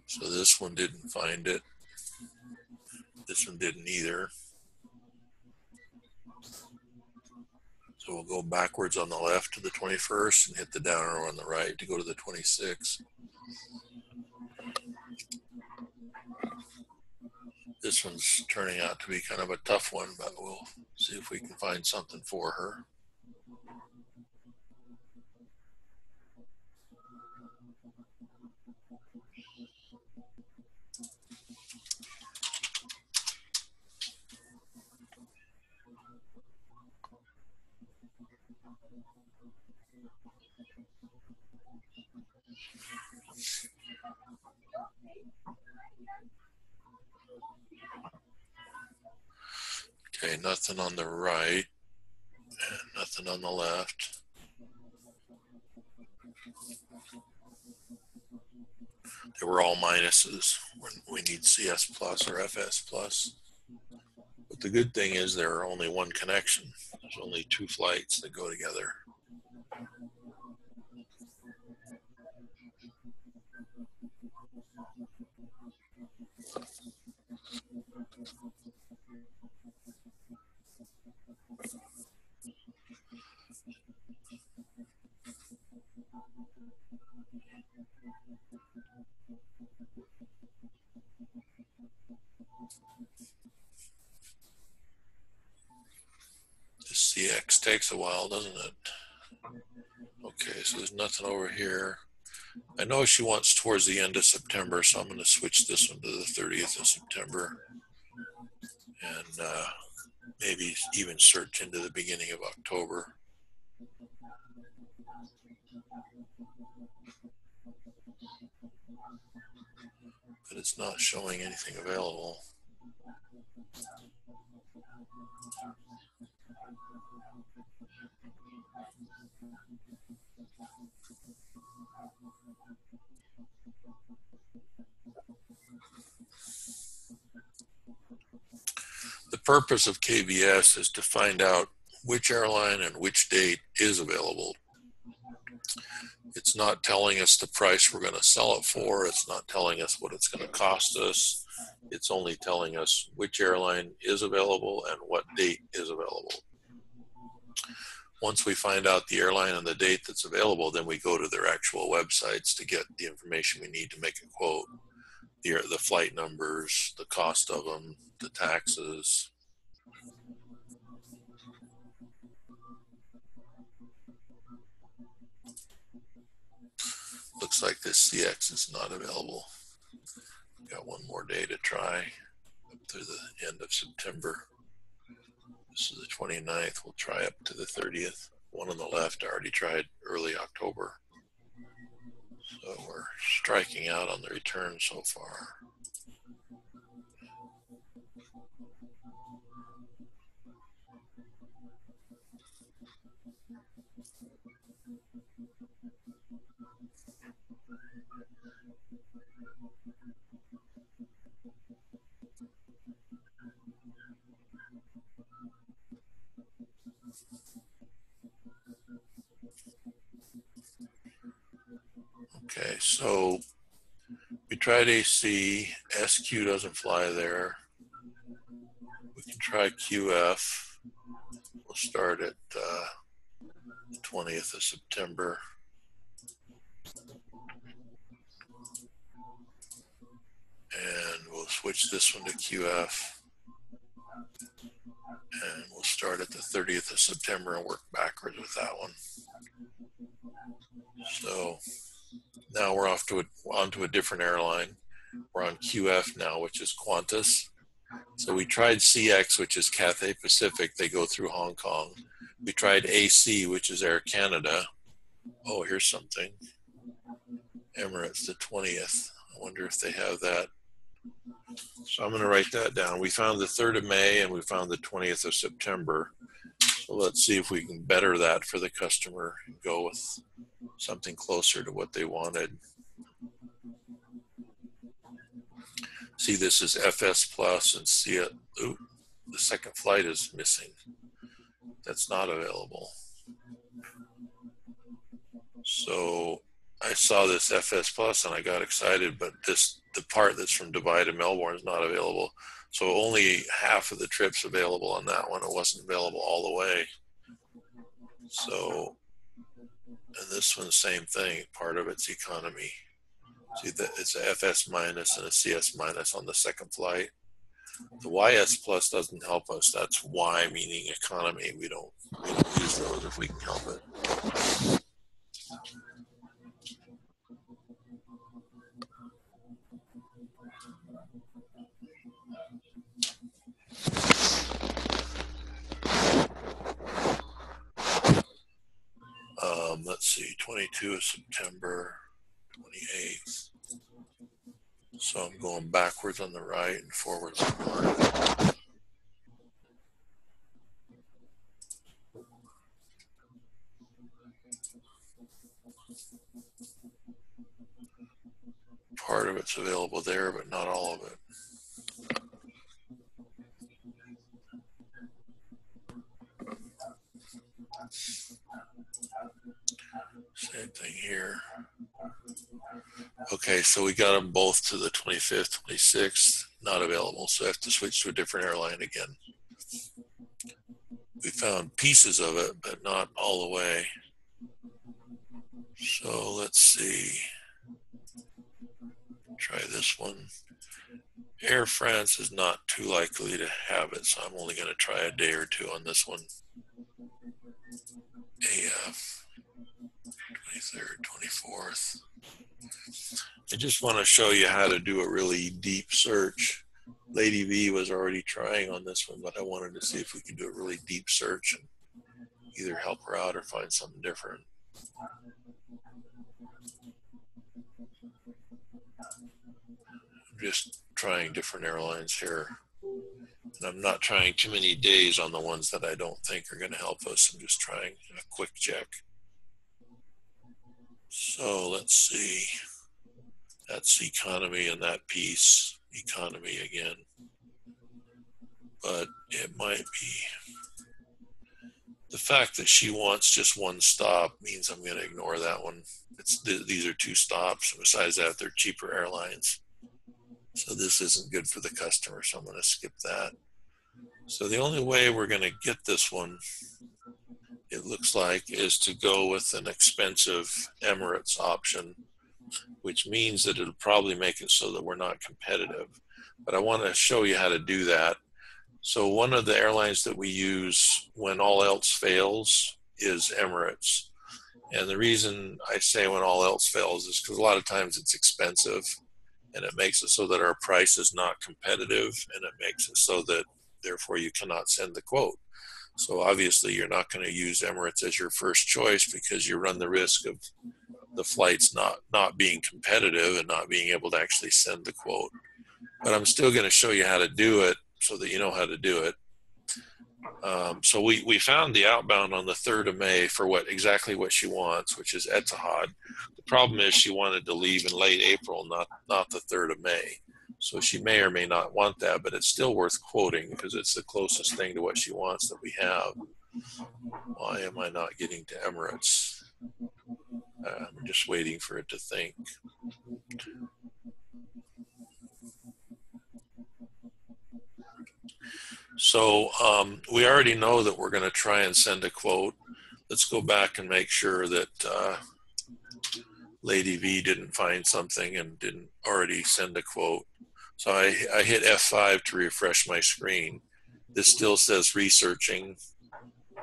So this one didn't find it. This one didn't either. So we'll go backwards on the left to the 21st and hit the down arrow on the right to go to the 26th. This one's turning out to be kind of a tough one, but we'll see if we can find something for her. Okay, nothing on the right and nothing on the left. They were all minuses when we need CS plus or FS plus. But the good thing is there are only one connection. There's only two flights that go together. This CX takes a while, doesn't it? Okay, so there's nothing over here. I know she wants towards the end of September, so I'm going to switch this one to the 30th of September and maybe even search into the beginning of October. But it's not showing anything available. The purpose of KVS is to find out which airline and which date is available. It's not telling us the price we're going to sell it for. It's not telling us what it's going to cost us. It's only telling us which airline is available and what date is available. Once we find out the airline and the date that's available, then we go to their actual websites to get the information we need to make a quote. The flight numbers, the cost of them, the taxes. Looks like this CX is not available. Got one more day to try up through the end of September. This is the 29th. We'll try up to the 30th. One on the left, I already tried early October. So we're striking out on the return so far. Okay, so we tried AC, SQ doesn't fly there. We can try QF. We'll start at the 20th of September. And we'll switch this one to QF. And we'll start at the 30th of September and work backwards with that one. So now we're onto a different airline. We're on QF now, which is Qantas. So we tried CX, which is Cathay Pacific. They go through Hong Kong. We tried AC, which is Air Canada. Oh, here's something. Emirates, the 20th. I wonder if they have that. So I'm going to write that down. We found the 3rd of May and we found the 20th of September. So let's see if we can better that for the customer and go with something closer to what they wanted. See, this is FS Plus and see it. Ooh, the second flight is missing. That's not available. So I saw this FS Plus and I got excited, but the part that's from Dubai to Melbourne is not available. So only half of the trip's available on that one. It wasn't available all the way. So, and this one, same thing. Part of it's economy. See that it's a FS minus and a CS minus on the second flight. The YS plus doesn't help us. That's Y, meaning economy. We don't use those if we can help it. Let's see, 22 of September, 28th. So I'm going backwards on the right and forwards on the left. Part of it's available there, but not all of it. Same thing here. Okay, so we got them both to the 25th, 26th, not available. So I have to switch to a different airline again. We found pieces of it, but not all the way. So let's see. Try this one. Air France is not too likely to have it, so I'm only going to try a day or two on this one. AF, 23rd, 24th. I just want to show you how to do a really deep search. Lady V was already trying on this one, but I wanted to see if we could do a really deep search and either help her out or find something different. I'm just trying different airlines here. And I'm not trying too many days on the ones that I don't think are going to help us. I'm just trying a quick check. So let's see. That's economy in that piece. Economy again. But it might be. The fact that she wants just one stop means I'm going to ignore that one. These are two stops. Besides that, they're cheaper airlines. So this isn't good for the customer, so I'm going to skip that. So the only way we're going to get this one, it looks like, is to go with an expensive Emirates option, which means that it'll probably make it so that we're not competitive. But I want to show you how to do that. So one of the airlines that we use when all else fails is Emirates. And the reason I say when all else fails is because a lot of times it's expensive and it makes it so that our price is not competitive, and it makes it so that therefore you cannot send the quote. So obviously you're not going to use Emirates as your first choice because you run the risk of the flights not being competitive and not being able to actually send the quote. But I'm still going to show you how to do it so that you know how to do it. So we found the outbound on the 3rd of May for exactly what she wants, which is Etihad. The problem is she wanted to leave in late April, not the 3rd of May. So she may or may not want that, but it's still worth quoting because it's the closest thing to what she wants that we have. Why am I not getting to Emirates? I'm just waiting for it to think. So we already know that we're going to try and send a quote. Let's go back and make sure that Lady V didn't find something and didn't already send a quote. So I hit F5 to refresh my screen. This still says researching.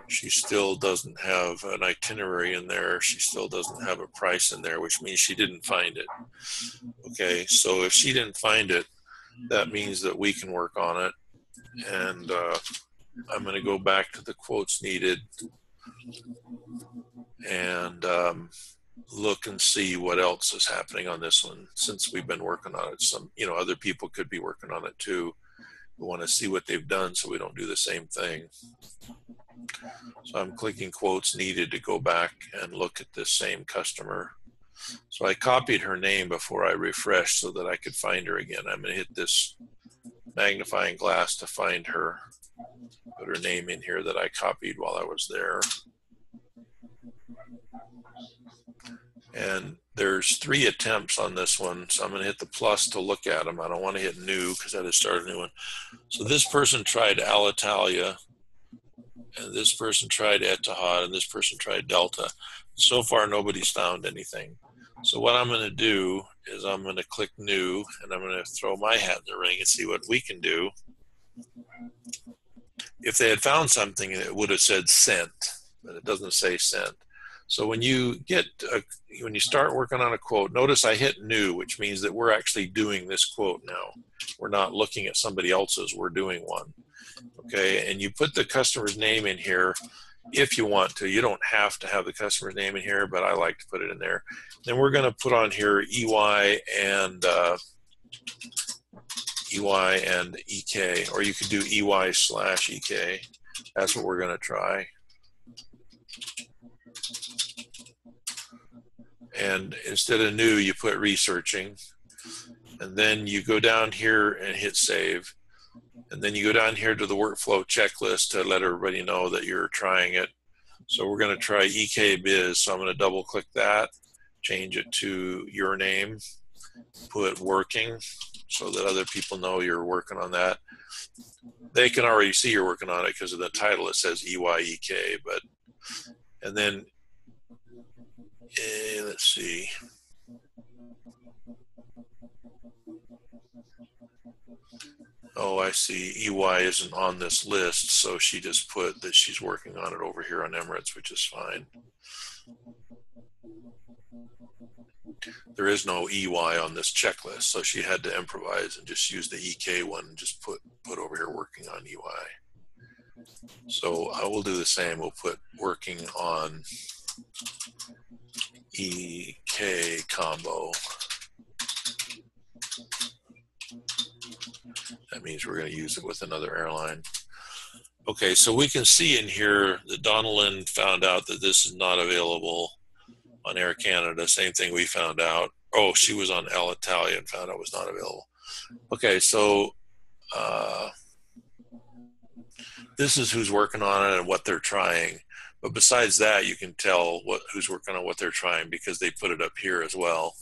She still doesn't have an itinerary in there. She still doesn't have a price in there, which means she didn't find it. Okay, so if she didn't find it, that means that we can work on it. And I'm going to go back to the quotes needed. and look and see what else is happening on this one. Since we've been working on it, some, you know, other people could be working on it too. We want to see what they've done so we don't do the same thing. So I'm clicking quotes needed to go back and look at this same customer. So I copied her name before I refreshed so that I could find her again. I'm going to hit this magnifying glass to find her. Put her name in here that I copied while I was there. And there's 3 attempts on this one, so I'm going to hit the plus to look at them. I don't want to hit new because that has started a new one. So this person tried Alitalia, and this person tried Etihad, and this person tried Delta. So far, nobody's found anything. So what I'm going to do is I'm going to click new, and I'm going to throw my hat in the ring and see what we can do. If they had found something, it would have said sent, but it doesn't say sent. So when you when you start working on a quote, notice I hit new, which means that we're actually doing this quote now. We're not looking at somebody else's, we're doing one. Okay, and you put the customer's name in here if you want to. You don't have to have the customer's name in here, but I like to put it in there. Then we're going to put on here EY and EK, or you could do EY/EK. That's what we're going to try. And instead of new, you put researching. And then you go down here and hit save. And then you go down here to the workflow checklist to let everybody know that you're trying it. So we're going to try EK Biz. So I'm going to double click that, change it to your name, put working so that other people know you're working on that. They can already see you're working on it because of the title. It says EYEK, but, and then let's see. Oh, I see. EY isn't on this list, so she just put that she's working on it over here on Emirates, which is fine. There is no EY on this checklist, so she had to improvise and just use the EK one and just put over here working on EY. So I will do the same. We'll put working on EK combo. That means we're going to use it with another airline. Okay, so we can see in here that Donalyn found out that this is not available on Air Canada. Same thing we found out. Oh, she was on Alitalia and found out it was not available. Okay, so this is who's working on it and what they're trying. But besides that, you can tell who's working on what they're trying because they put it up here as well,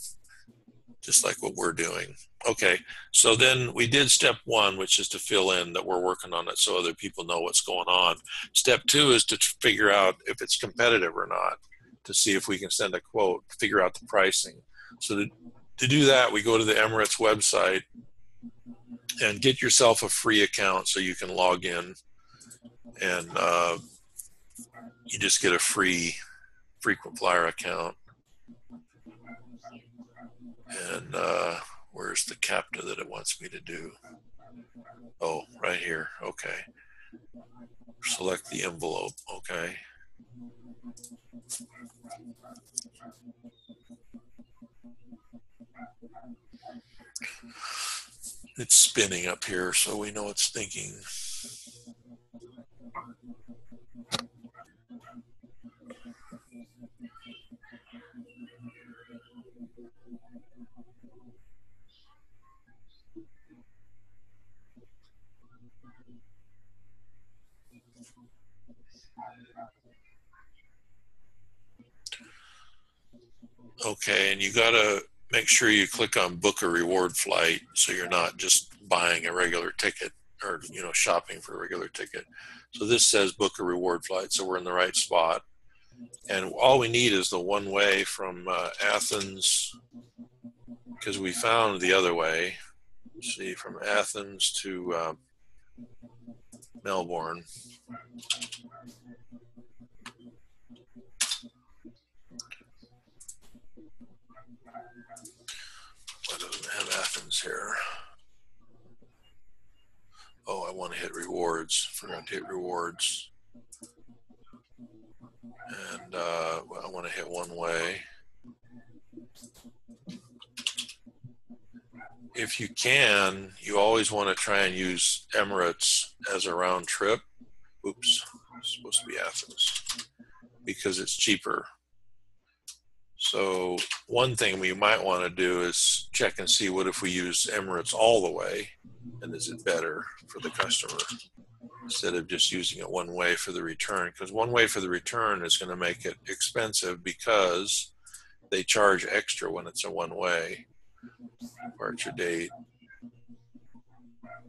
just like what we're doing. Okay, so then we did step 1, which is to fill in that we're working on it so other people know what's going on. Step 2 is to figure out if it's competitive or not, to see if we can send a quote, figure out the pricing. So to do that, we go to the Emirates website and get yourself a free account so you can log in, and you just get a free frequent flyer account. And where's the CAPTCHA that it wants me to do? Oh, right here. Okay. Select the envelope. Okay. It's spinning up here, so we know it's thinking. Okay, and you got to make sure you click on book a reward flight so you're not just buying a regular ticket or, you know, shopping for a regular ticket. So this says book a reward flight, so we're in the right spot. And all we need is the one way from Athens, because we found the other way. Let's see, from Athens to Melbourne. Why doesn't it have Athens here? Oh, I want to hit rewards. Forgot to hit rewards. And I want to hit one way. If you can, you always want to try and use Emirates as a round trip. Oops, it's supposed to be Athens, because it's cheaper. So one thing we might want to do is check and see what if we use Emirates all the way, and is it better for the customer instead of just using it one way for the return? Because one way for the return is going to make it expensive because they charge extra when it's a one way. Departure date.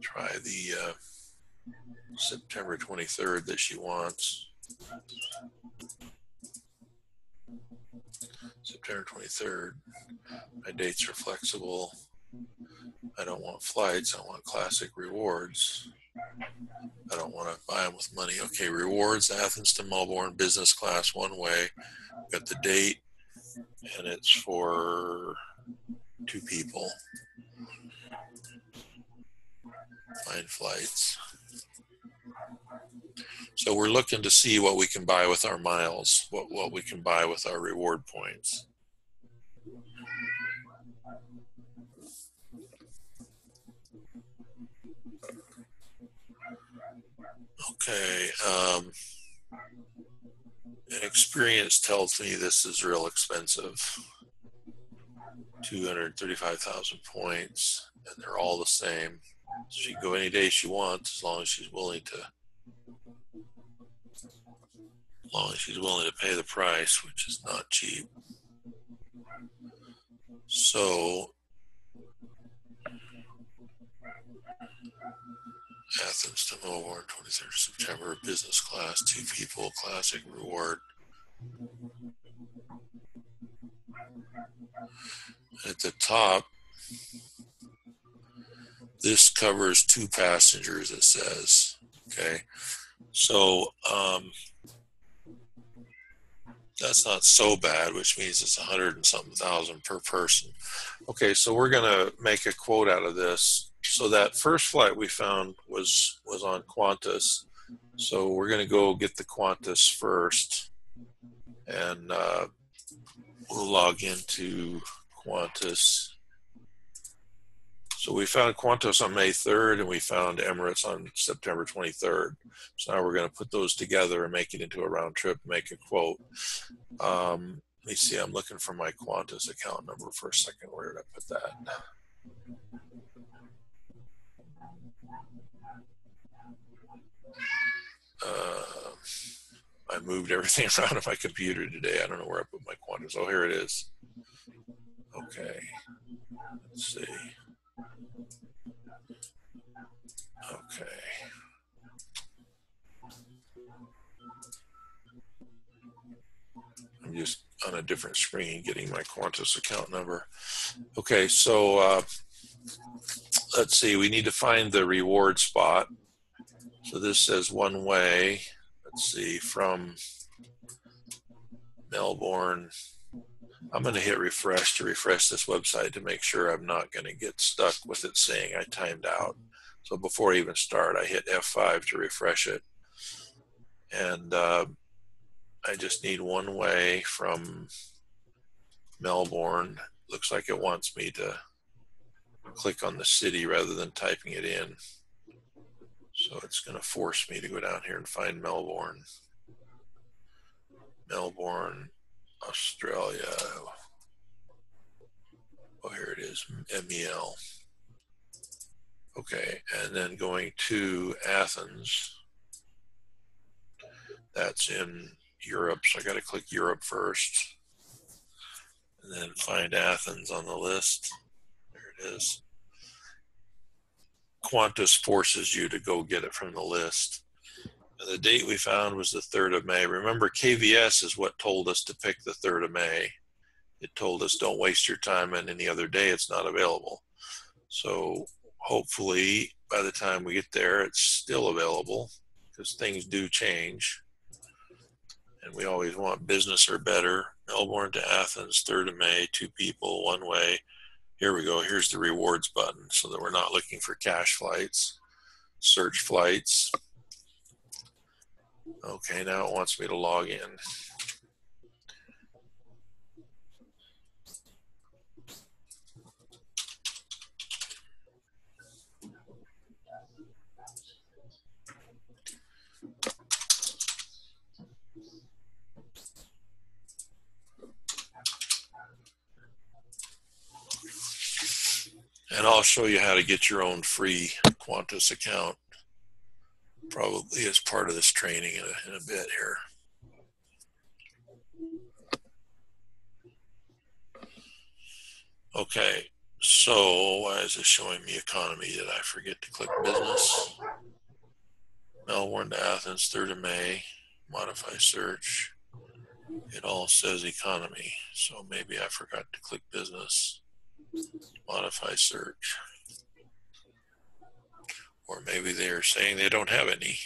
Try the September 23rd that she wants. September 23rd. My dates are flexible. I don't want flights. I want classic rewards. I don't want to buy them with money. Okay, rewards, Athens to Melbourne, business class, one way. Got the date, and it's for 2 people. Find flights. So we're looking to see what we can buy with our miles, what we can buy with our reward points. Okay, and experience tells me this is real expensive. 235,000 points, and they're all the same. So she can go any day she wants, as long as she's willing to pay the price, which is not cheap. So Athens to Melbourne, 23rd September, business class, 2 people, classic reward. At the top, this covers 2 passengers, it says. Okay, so that's not so bad, which means it's 100 and something thousand per person. Okay, so we're going to make a quote out of this. So that first flight we found was on Qantas. So we're going to go get the Qantas first, and we'll log into Qantas. So we found Qantas on May 3rd, and we found Emirates on September 23rd. So now we're going to put those together and make it into a round trip, make a quote. Let me see, I'm looking for my Qantas account number for a second. Where did I put that? I moved everything around on my computer today. I don't know where I put my Qantas. Oh, here it is. Okay, let's see. Okay. I'm just on a different screen getting my Qantas account number. Okay, so let's see. We need to find the reward spot. So this says one way. Let's see, from Melbourne. I'm going to hit refresh to refresh this website to make sure I'm not going to get stuck with it saying I timed out. So before I even start, I hit F5 to refresh it. And I just need one way from Melbourne. Looks like it wants me to click on the city rather than typing it in. So it's going to force me to go down here and find Melbourne. Melbourne, Australia. Oh, here it is, MEL. Okay, and then going to Athens. That's in Europe, so I got to click Europe first. And then find Athens on the list. There it is. Qantas forces you to go get it from the list. And the date we found was the 3rd of May. Remember, KVS is what told us to pick the 3rd of May. It told us don't waste your time on any other day. It's not available. So hopefully by the time we get there, it's still available, because things do change. And we always want business or better. Melbourne to Athens, 3rd of May, 2 people, one way. Here we go. Here's the rewards button so that we're not looking for cash flights. Search flights. Okay, now it wants me to log in. And I'll show you how to get your own free Qantas account, probably as part of this training in a bit here. Okay, so why is it showing me economy? Did I forget to click business? Melbourne to Athens, 3rd of May, modify search. It all says economy, so maybe I forgot to click business, modify search. Or maybe they are saying they don't have any.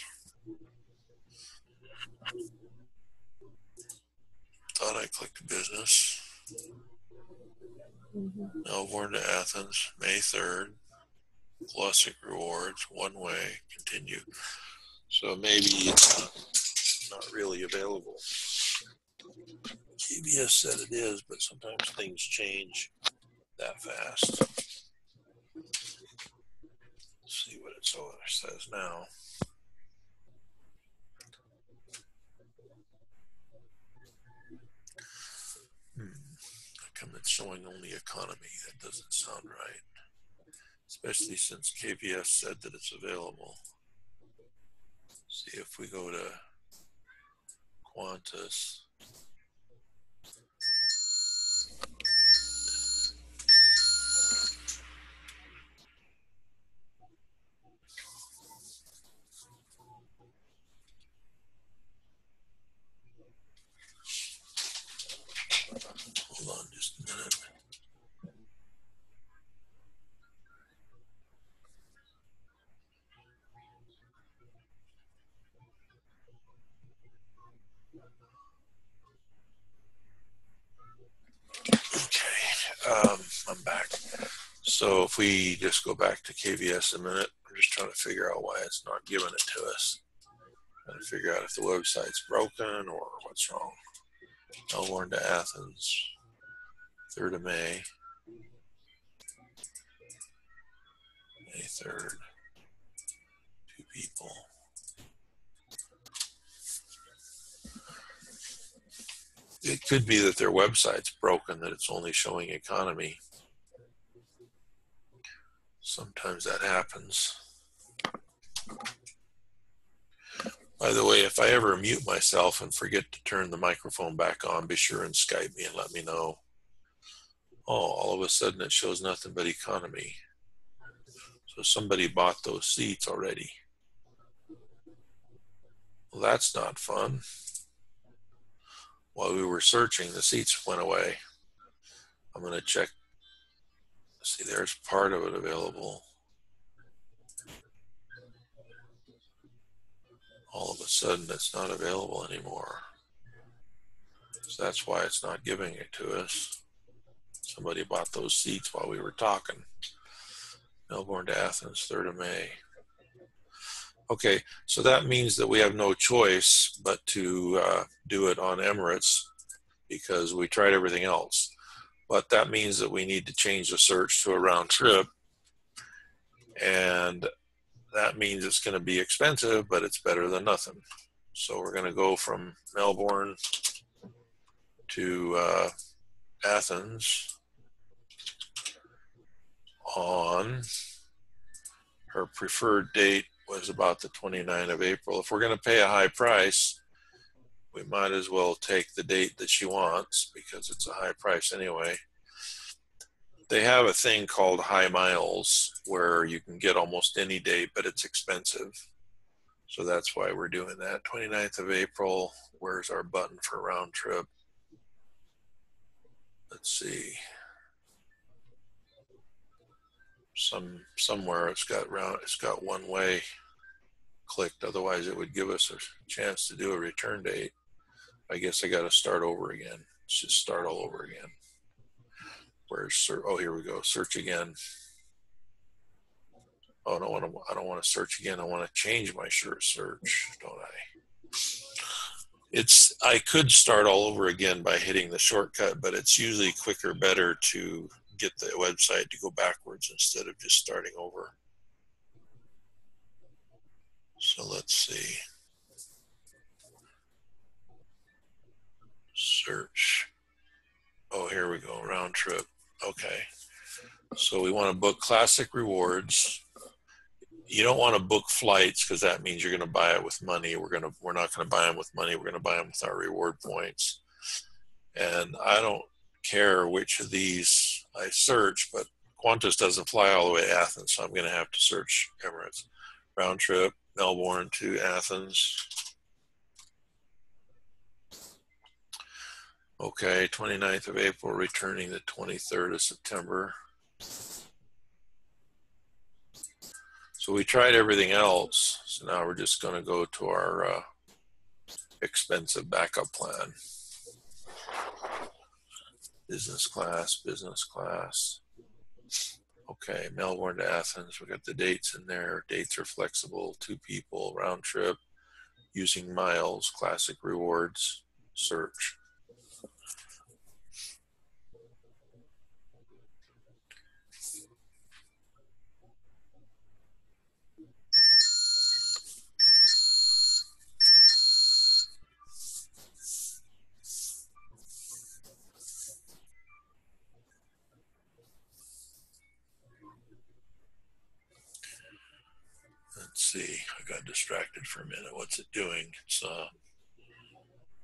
Thought I clicked business. Melbourne to Athens, May 3rd. Classic rewards, one way, continue. So maybe it's not really available. KBS said it is, but sometimes things change that fast. Let's see what it says now. How come it's showing only economy? That doesn't sound right. Especially since KBS said that it's available. See if we go to Qantas. Hold on just a minute. Okay, I'm back. So if we just go back to KVS a minute, I'm just trying to figure out why it's not giving it to us. Trying to figure out if the website's broken or what's wrong. Melbourne to Athens, 3rd of May, May 3rd, 2 people. It could be that their website's broken, that it's only showing economy. Sometimes that happens. By the way, if I ever mute myself and forget to turn the microphone back on, be sure and Skype me and let me know. Oh, all of a sudden it shows nothing but economy. So somebody bought those seats already. Well, that's not fun. While we were searching, the seats went away. I'm going to check. See, there's part of it available. All of a sudden, it's not available anymore. So that's why it's not giving it to us. Somebody bought those seats while we were talking. Melbourne to Athens, 3rd of May. Okay, so that means that we have no choice but to do it on Emirates because we tried everything else. But that means that we need to change the search to a round trip. And that means it's going to be expensive, but it's better than nothing. So we're going to go from Melbourne to Athens on her preferred date was about the 29th of April. If we're going to pay a high price, we might as well take the date that she wants because it's a high price anyway. They have a thing called high miles where you can get almost any date, but it's expensive. So that's why we're doing that. 29th of April, where's our button for round trip? Let's see. Somewhere it's got one way clicked, otherwise it would give us a chance to do a return date. I guess I got to start over again. Let's just start all over again. Where's oh, here we go. Search again. Oh no, I don't want to search again. I want to change my search, don't I? I could start all over again by hitting the shortcut, but it's usually quicker, better to get the website to go backwards instead of just starting over. So let's see. Search. Oh, here we go. Round trip. Okay. So we want to book classic rewards. You don't want to book flights because that means you're going to buy it with money. We're not going to buy them with money. We're going to buy them with our reward points. And I don't care which of these I search, but Qantas doesn't fly all the way to Athens, so I'm going to have to search Emirates. Round trip, Melbourne to Athens. Okay, 29th of April, returning the 23rd of September. So we tried everything else. So now we're just going to go to our expensive backup plan. Business class, business class. Okay, Melbourne to Athens. We got the dates in there. Dates are flexible, 2 people, round trip, using miles, classic rewards, search. Let's see, I got distracted for a minute. What's it doing? It's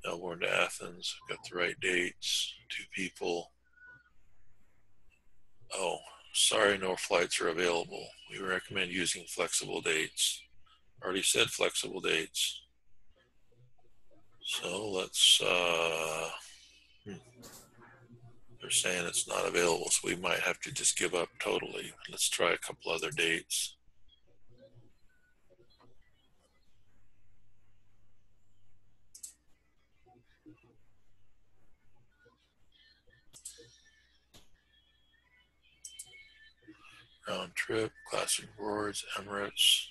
Melbourne to Athens. Got the right dates, 2 people. Oh, sorry, no flights are available. We recommend using flexible dates. Already said flexible dates. So let's, they're saying it's not available, so we might have to just give up totally. Let's try a couple other dates. Round trip, classic rewards, Emirates.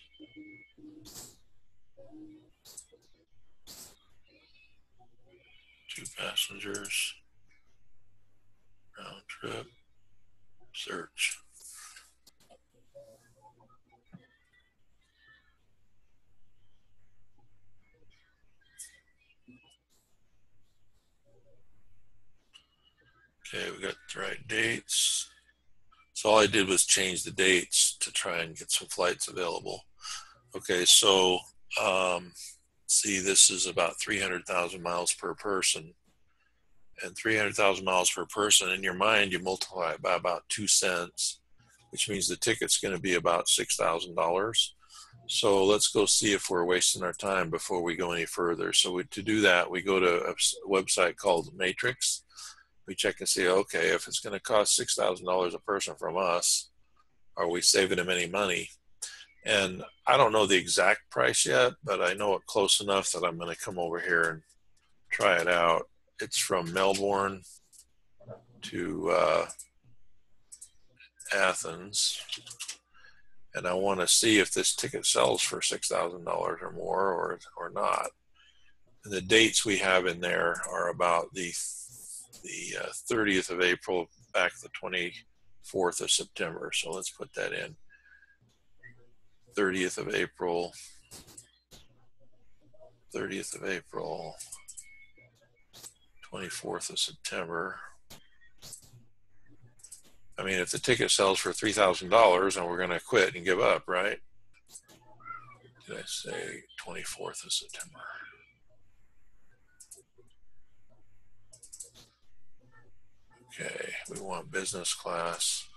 Two passengers. Round trip, search. Okay, we got the right dates. So all I did was change the dates to try and get some flights available. Okay, so see, this is about 300,000 miles per person. And 300,000 miles per person, in your mind, you multiply it by about 2 cents, which means the ticket's going to be about $6,000. So let's go see if we're wasting our time before we go any further. So to do that, we go to a website called Matrix. We check and see, okay, if it's going to cost $6,000 a person from us, are we saving them any money? And I don't know the exact price yet, but I know it close enough that I'm going to come over here and try it out. It's from Melbourne to Athens, and I want to see if this ticket sells for $6,000 or more or not. And the dates we have in there are about the 30th of April back the 24th of September. So let's put that in. 30th of April, 30th of April, 24th of September. I mean, if the ticket sells for $3,000 and we're going to quit and give up, right? Did I say 24th of September? Okay, we want business class.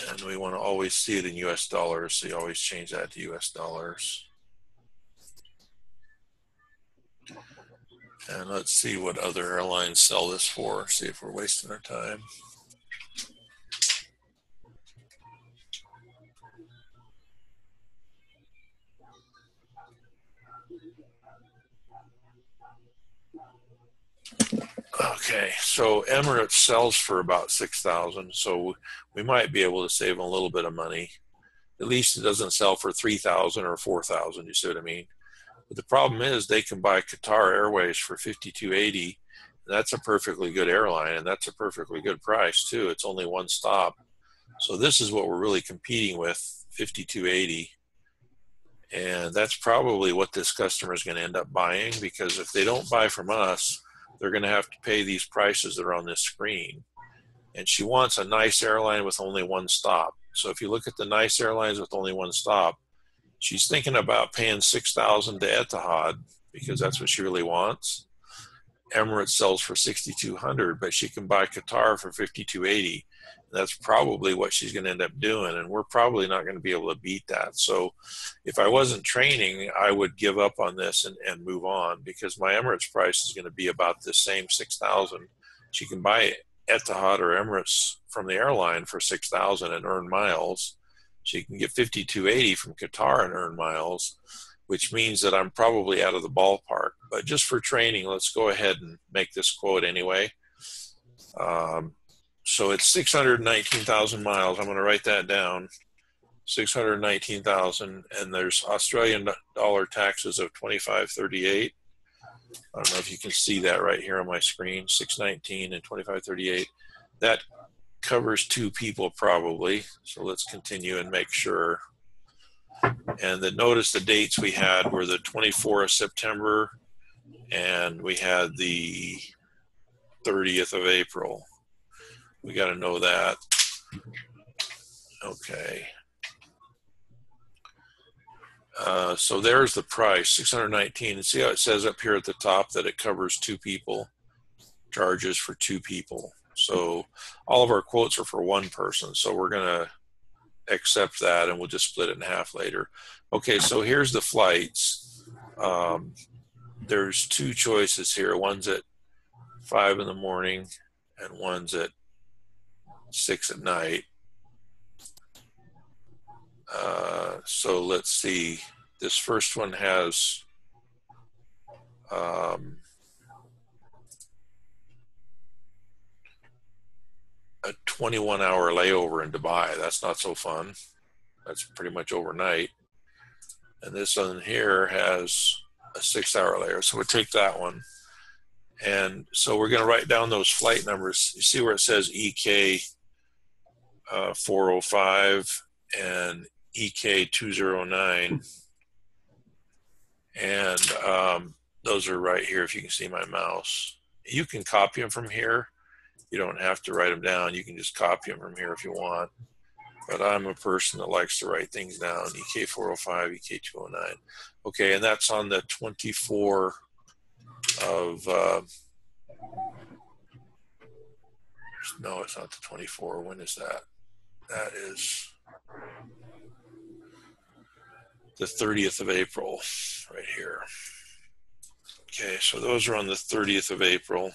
And we want to always see it in US dollars, so you always change that to US dollars. And let's see what other airlines sell this for, see if we're wasting our time. Okay, so Emirates sells for about $6,000, so we might be able to save them a little bit of money. At least it doesn't sell for $3,000 or $4,000. You see what I mean? But the problem is they can buy Qatar Airways for $52.80. That's a perfectly good airline, and that's a perfectly good price too. It's only one stop, so this is what we're really competing with, $52.80. And that's probably what this customer is going to end up buying, because if they don't buy from us, they're going to have to pay these prices that are on this screen. and she wants a nice airline with only one stop. So if you look at the nice airlines with only one stop, she's thinking about paying $6,000 to Etihad because that's what she really wants. Emirates sells for $6,200, but she can buy Qatar for $5,280. That's probably what she's going to end up doing, and we're probably not going to be able to beat that. So if I wasn't training, I would give up on this and move on, because my Emirates price is going to be about the same $6,000. She can buy Etihad or Emirates from the airline for $6,000 and earn miles. She can get $5,280 from Qatar and earn miles, which means that I'm probably out of the ballpark. But just for training, let's go ahead and make this quote anyway. So it's 619,000 miles. I'm going to write that down. 619,000, and there's Australian dollar taxes of 25.38. I don't know if you can see that right here on my screen. 619 and 25.38. That covers two people probably. So let's continue and make sure. And then notice the dates we had were the 24th of September, and we had the 30th of April. We got to know that. Okay. So there's the price, 619. And see how it says up here at the top that it covers two people, charges for two people. So all of our quotes are for one person. So we're going to accept that, and we'll just split it in half later. Okay, so here's the flights. There's two choices here. One's at 5 in the morning and one's at 6 at night. So let's see. This first one has a 21-hour layover in Dubai. That's not so fun. That's pretty much overnight. And this one here has a 6-hour layover. So we'll take that one. And so we're going to write down those flight numbers. You see where it says EK 405 and EK 209. And those are right here if you can see my mouse. You can copy them from here. You don't have to write them down. You can just copy them from here if you want. But I'm a person that likes to write things down. EK 405, EK 209. Okay, and that's on the 24 of, no, it's not the 24. When is that? That is the 30th of April right here. Okay, so those are on the 30th of April.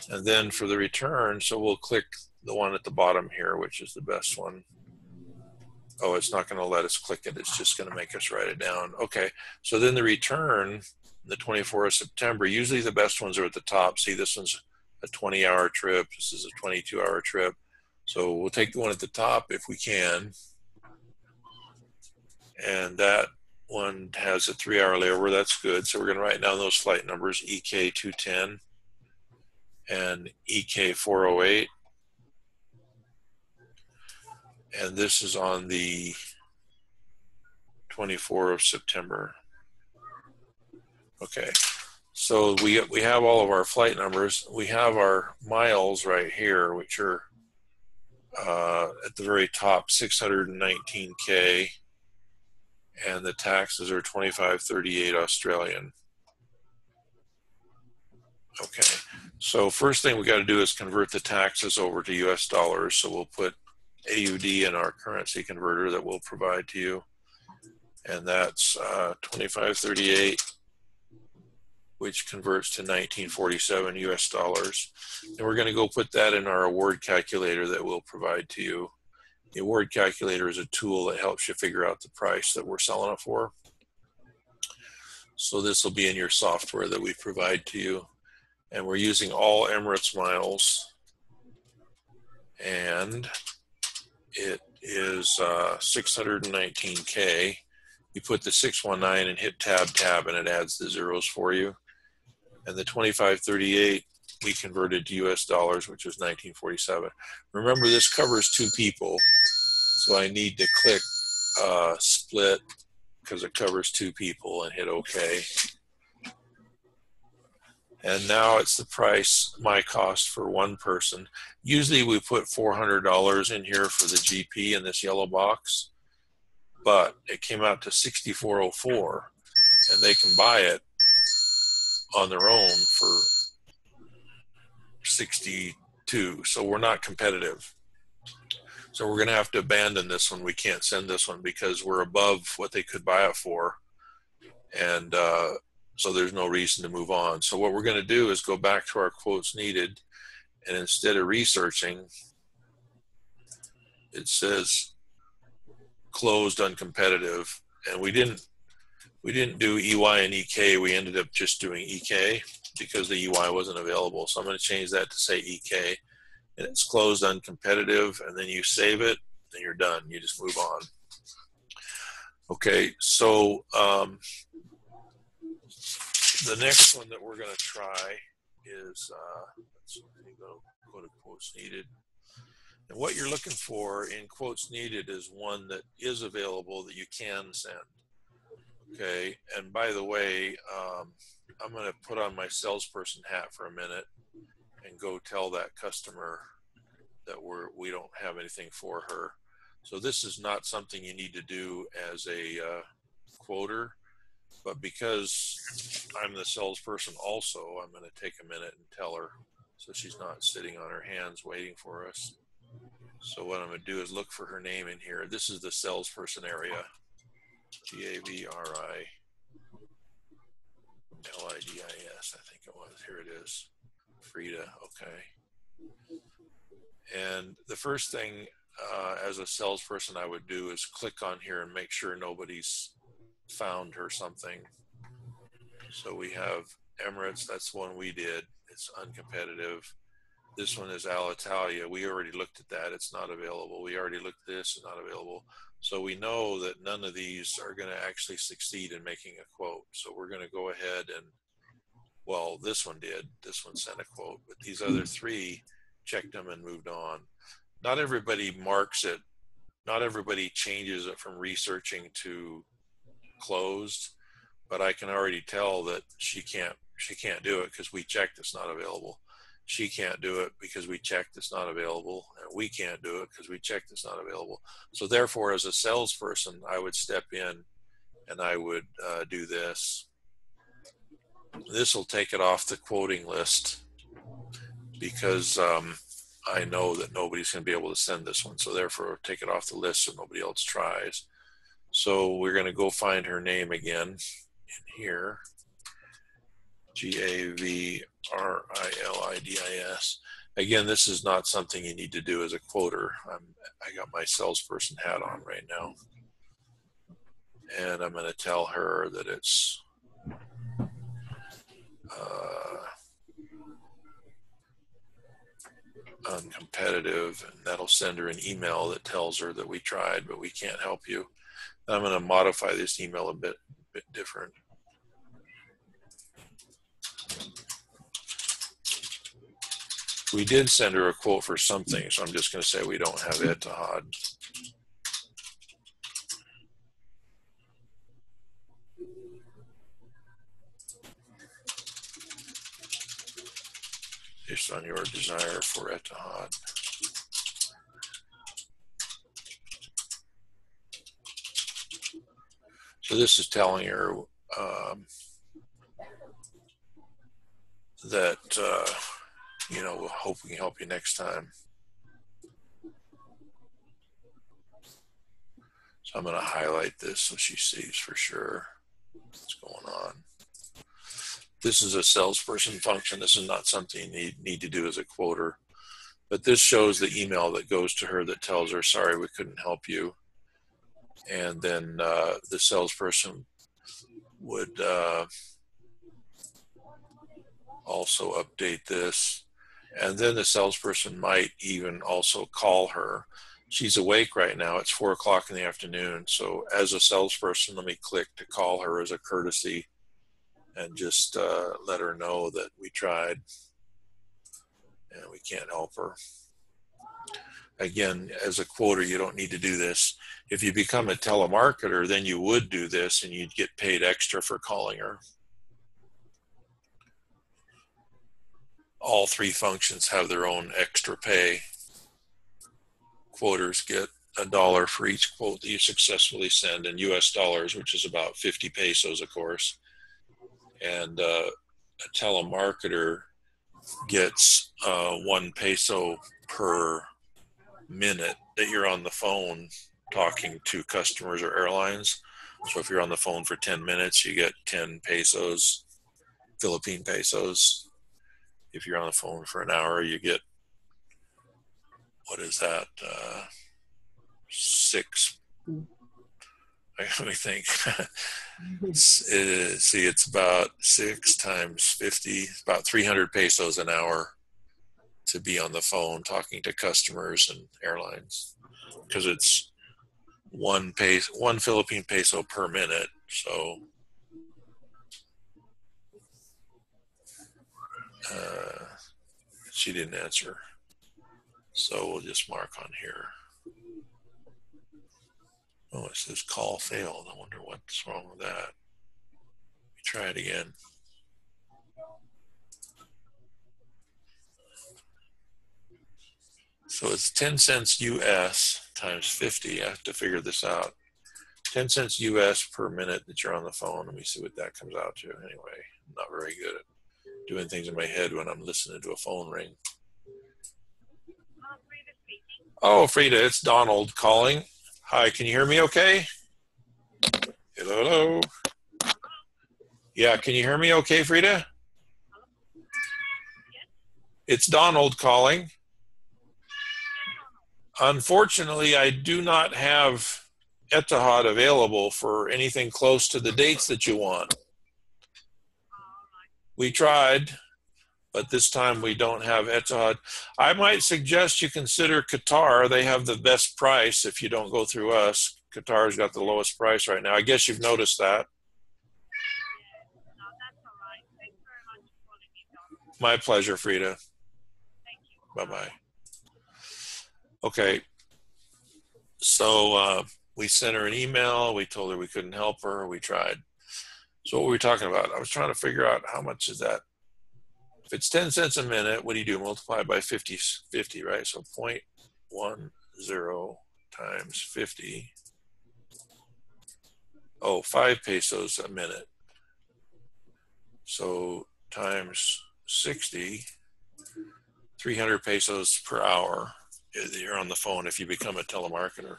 And then for the return, so we'll click the one at the bottom here, which is the best one. Oh, it's not going to let us click it. It's just going to make us write it down. Okay, so then the return, the 24th of September, usually the best ones are at the top. See, this one's a 20-hour trip. This is a 22-hour trip. So we'll take the one at the top if we can. And that one has a 3-hour layover. That's good. So we're going to write down those flight numbers, EK 210 and EK 408. And this is on the 24th of September. Okay, so we have all of our flight numbers. We have our miles right here, which are at the very top, 619K, and the taxes are 25.38 Australian. Okay, so first thing we got to do is convert the taxes over to US dollars. So we'll put AUD in our currency converter that we'll provide to you, and that's 25.38, which converts to 1947 US dollars. And we're going to go put that in our award calculator that we'll provide to you. The award calculator is a tool that helps you figure out the price that we're selling it for. So this will be in your software that we provide to you. And we're using all Emirates miles. And it is 619K. You put the 619 and hit tab, and it adds the zeros for you. And the 25.38 we converted to US dollars, which was 1947. Remember, this covers two people, so I need to click split because it covers two people and hit OK. And now it's the price, my cost for one person. Usually we put $400 in here for the GP in this yellow box, but it came out to $64.04, and they can buy it on their own for $62. So we're not competitive. So we're going to have to abandon this one. We can't send this one because we're above what they could buy it for. And so there's no reason to move on. So what we're going to do is go back to our quotes needed, and instead of researching, it says closed uncompetitive. And we didn't do EY and EK. We ended up just doing EK because the EY wasn't available. So I'm going to change that to say EK, and it's closed uncompetitive, and then you save it and you're done. You just move on. Okay, so the next one that we're going to try is let's go to quotes needed. And what you're looking for in quotes needed is one that is available that you can send. Okay, and by the way, I'm going to put on my salesperson hat for a minute and go tell that customer that we don't have anything for her. So this is not something you need to do as a quoter, but because I'm the salesperson also, I'm going to take a minute and tell her so she's not sitting on her hands waiting for us. So what I'm going to do is look for her name in here. This is the salesperson area. GAVRILIDIS, I think it was. Here it is. Frida, okay. And the first thing as a salesperson I would do is click on here and make sure nobody's found her something. So we have Emirates, that's the one we did. It's uncompetitive. This one is Alitalia. We already looked at that. It's not available. We already looked at this. It's not available. So we know that none of these are going to actually succeed in making a quote. So we're going to go ahead and, well, this one did. This one sent a quote. But these other three checked them and moved on. Not everybody marks it. Not everybody changes it from researching to closed. But I can already tell that she can't do it because we checked it's not available. She can't do it because we checked it's not available, and we can't do it because we checked it's not available. So therefore, as a salesperson, I would step in and I would do this. This will take it off the quoting list because I know that nobody's going to be able to send this one. So therefore, take it off the list so nobody else tries. So we're going to go find her name again in here. GAVRILIDIS. Again, this is not something you need to do as a quoter. I got my salesperson hat on right now. And I'm going to tell her that it's uncompetitive, and that'll send her an email that tells her that we tried, but we can't help you. And I'm going to modify this email a bit different. We did send her a quote for something, so I'm just going to say we don't have Etihad. Based on your desire for Etihad. So this is telling her that we'll hope we can help you next time. So I'm going to highlight this so she sees for sure what's going on. This is a salesperson function. This is not something you need to do as a quoter. But this shows the email that goes to her that tells her, sorry, we couldn't help you. And then the salesperson would also update this. And then the salesperson might even also call her. She's awake right now. It's 4 o'clock in the afternoon. So as a salesperson, let me click to call her as a courtesy and just let her know that we tried and we can't help her. Again, as a quoter, you don't need to do this. If you become a telemarketer, then you would do this and you'd get paid extra for calling her. all three functions have their own extra pay. Quoters get $1 for each quote that you successfully send in US dollars, which is about 50 pesos, of course. And a telemarketer gets 1 peso per minute that you're on the phone talking to customers or airlines. So if you're on the phone for 10 minutes, you get 10 pesos, Philippine pesos. If you're on the phone for an hour, you get, what is that? 6. Let me think. See, it's about 6 times 50, about 300 pesos an hour to be on the phone talking to customers and airlines, because it's 1 Philippine peso per minute. So she didn't answer. So we'll just mark on here. Oh, it says call failed. I wonder what's wrong with that. Let me try it again. So it's 10 cents US times 50. I have to figure this out. 10 cents US per minute that you're on the phone. Let me see what that comes out to. Anyway, I'm not very good at doing things in my head when I'm listening to a phone ring. Oh, Frida, it's Donald calling. Hi, can you hear me okay? Hello. Yeah, can you hear me okay, Frida? It's Donald calling. Unfortunately, I do not have Etihad available for anything close to the dates that you want. We tried, but this time we don't have Etihad. I might suggest you consider Qatar. They have the best price if you don't go through us. Qatar's got the lowest price right now. I guess you've noticed that. My pleasure, Frida. Bye-bye. Okay. So we sent her an email. We told her we couldn't help her. We tried. So what were we talking about? I was trying to figure out how much is that. If it's 10 cents a minute, what do you do? Multiply by 50, right? So 0.10 times 50. Oh, 5 pesos a minute. So times 60, 300 pesos per hour. You're on the phone if you become a telemarketer.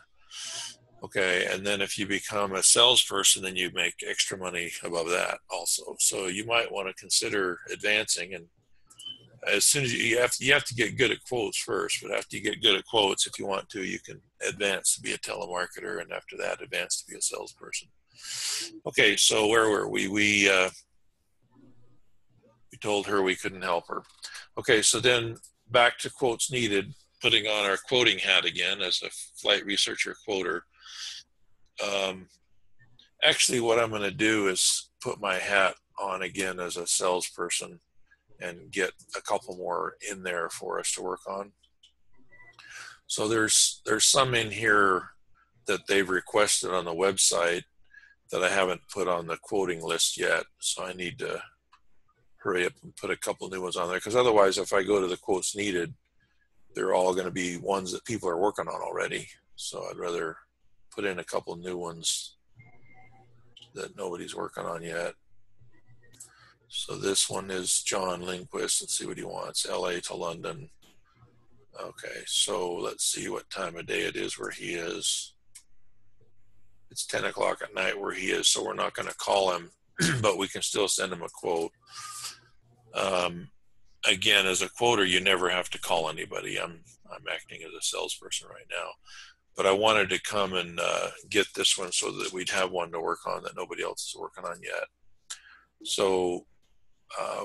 Okay, and then if you become a salesperson, then you make extra money above that also. So you might want to consider advancing, and as soon as you have to get good at quotes first, but after you get good at quotes, if you want to, you can advance to be a telemarketer, and after that, advance to be a salesperson. Okay, so where were we? We told her we couldn't help her. Okay, so then back to quotes needed, putting on our quoting hat again as a flight researcher quoter. Actually, what I'm going to do is put my hat on again as a salesperson and get a couple more in there for us to work on. So there's some in here that they've requested on the website that I haven't put on the quoting list yet. So I need to hurry up and put a couple new ones on there, because otherwise if I go to the quotes needed, they're all going to be ones that people are working on already. So I'd rather put in a couple new ones that nobody's working on yet. So this one is John Lindquist. Let's see what he wants. LA to London. Okay, so let's see what time of day it is where he is. It's 10 o'clock at night where he is, so we're not going to call him, but we can still send him a quote. Again, as a quoter, you never have to call anybody. I'm acting as a salesperson right now. But I wanted to come and get this one so that we'd have one to work on that nobody else is working on yet. So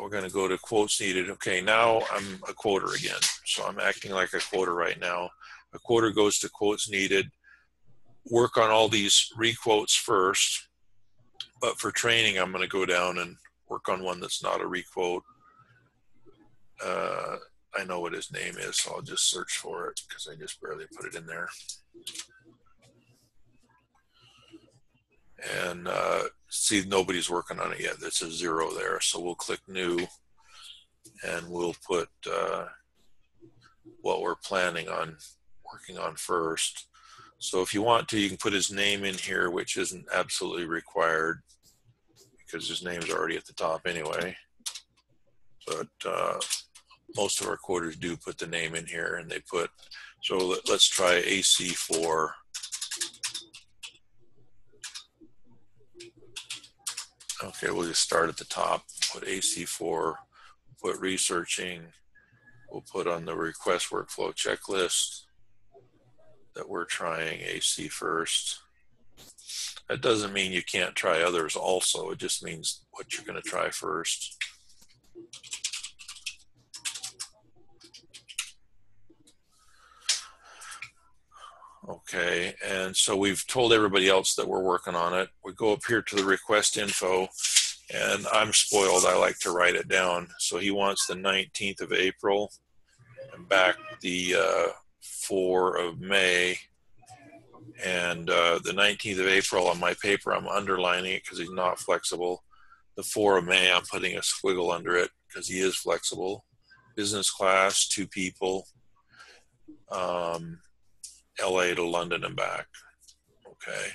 we're going to go to quotes needed. Okay, now I'm a quoter again. So I'm acting like a quoter right now. A quoter goes to quotes needed. Work on all these requotes first. But for training, I'm going to go down and work on one that's not a requote. I know what his name is, so I'll just search for it because I just barely put it in there. And see, nobody's working on it yet. That's a 0 there. So we'll click new, and we'll put what we're planning on working on first. So if you want to, you can put his name in here, which isn't absolutely required because his name's already at the top anyway. But most of our quoters do put the name in here, and they put, so let's try AC4. Okay, we'll just start at the top, put AC4, put researching, we'll put on the request workflow checklist that we're trying AC first. That doesn't mean you can't try others also, it just means what you're going to try first. Okay, and so we've told everybody else that we're working on it. We go up here to the request info, and I'm spoiled, I like to write it down. So he wants the 19th of April and back the 4 of May. And the 19th of April on my paper, I'm underlining it because he's not flexible. The 4 of May, I'm putting a squiggle under it because he is flexible. Business class, 2 people. LA to London and back. Okay,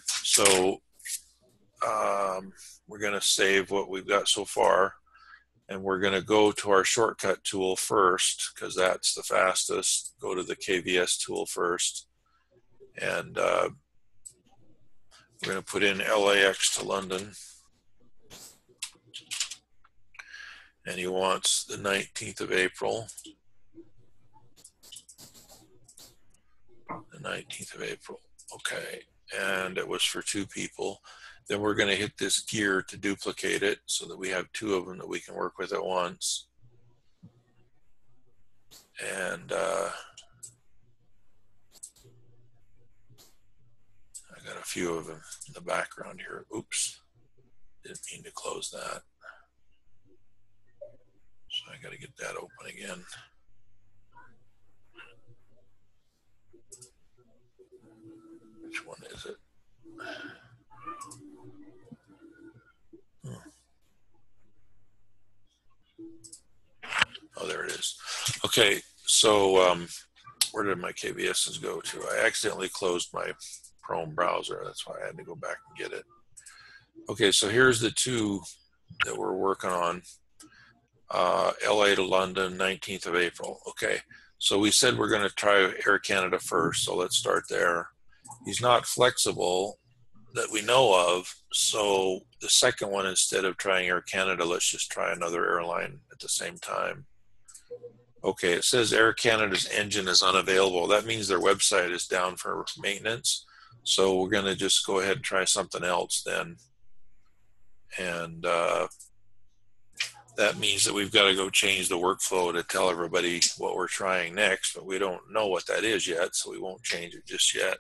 so we're going to save what we've got so far, and we're going to go to our shortcut tool first because that's the fastest. Go to the KVS tool first, and we're going to put in LAX to London, and he wants the 19th of April. The 19th of April, okay, and it was for 2 people. Then we're going to hit this gear to duplicate it so that we have 2 of them that we can work with at once. And I got a few of them in the background here. Oops, didn't mean to close that. So I got to get that open again. Which one is it? Oh, there it is. Okay, so where did my KVSs go to? I accidentally closed my Chrome browser. That's why I had to go back and get it. Okay, so here's the 2 that we're working on. LA to London, 19th of April. Okay, so we said we're going to try Air Canada first, so let's start there. He's not flexible that we know of, so the second one, instead of trying Air Canada, let's just try another airline at the same time. Okay, it says Air Canada's engine is unavailable. That means their website is down for maintenance, so we're going to just go ahead and try something else then. And that means that we've got to go change the workflow to tell everybody what we're trying next, but we don't know what that is yet, so we won't change it just yet.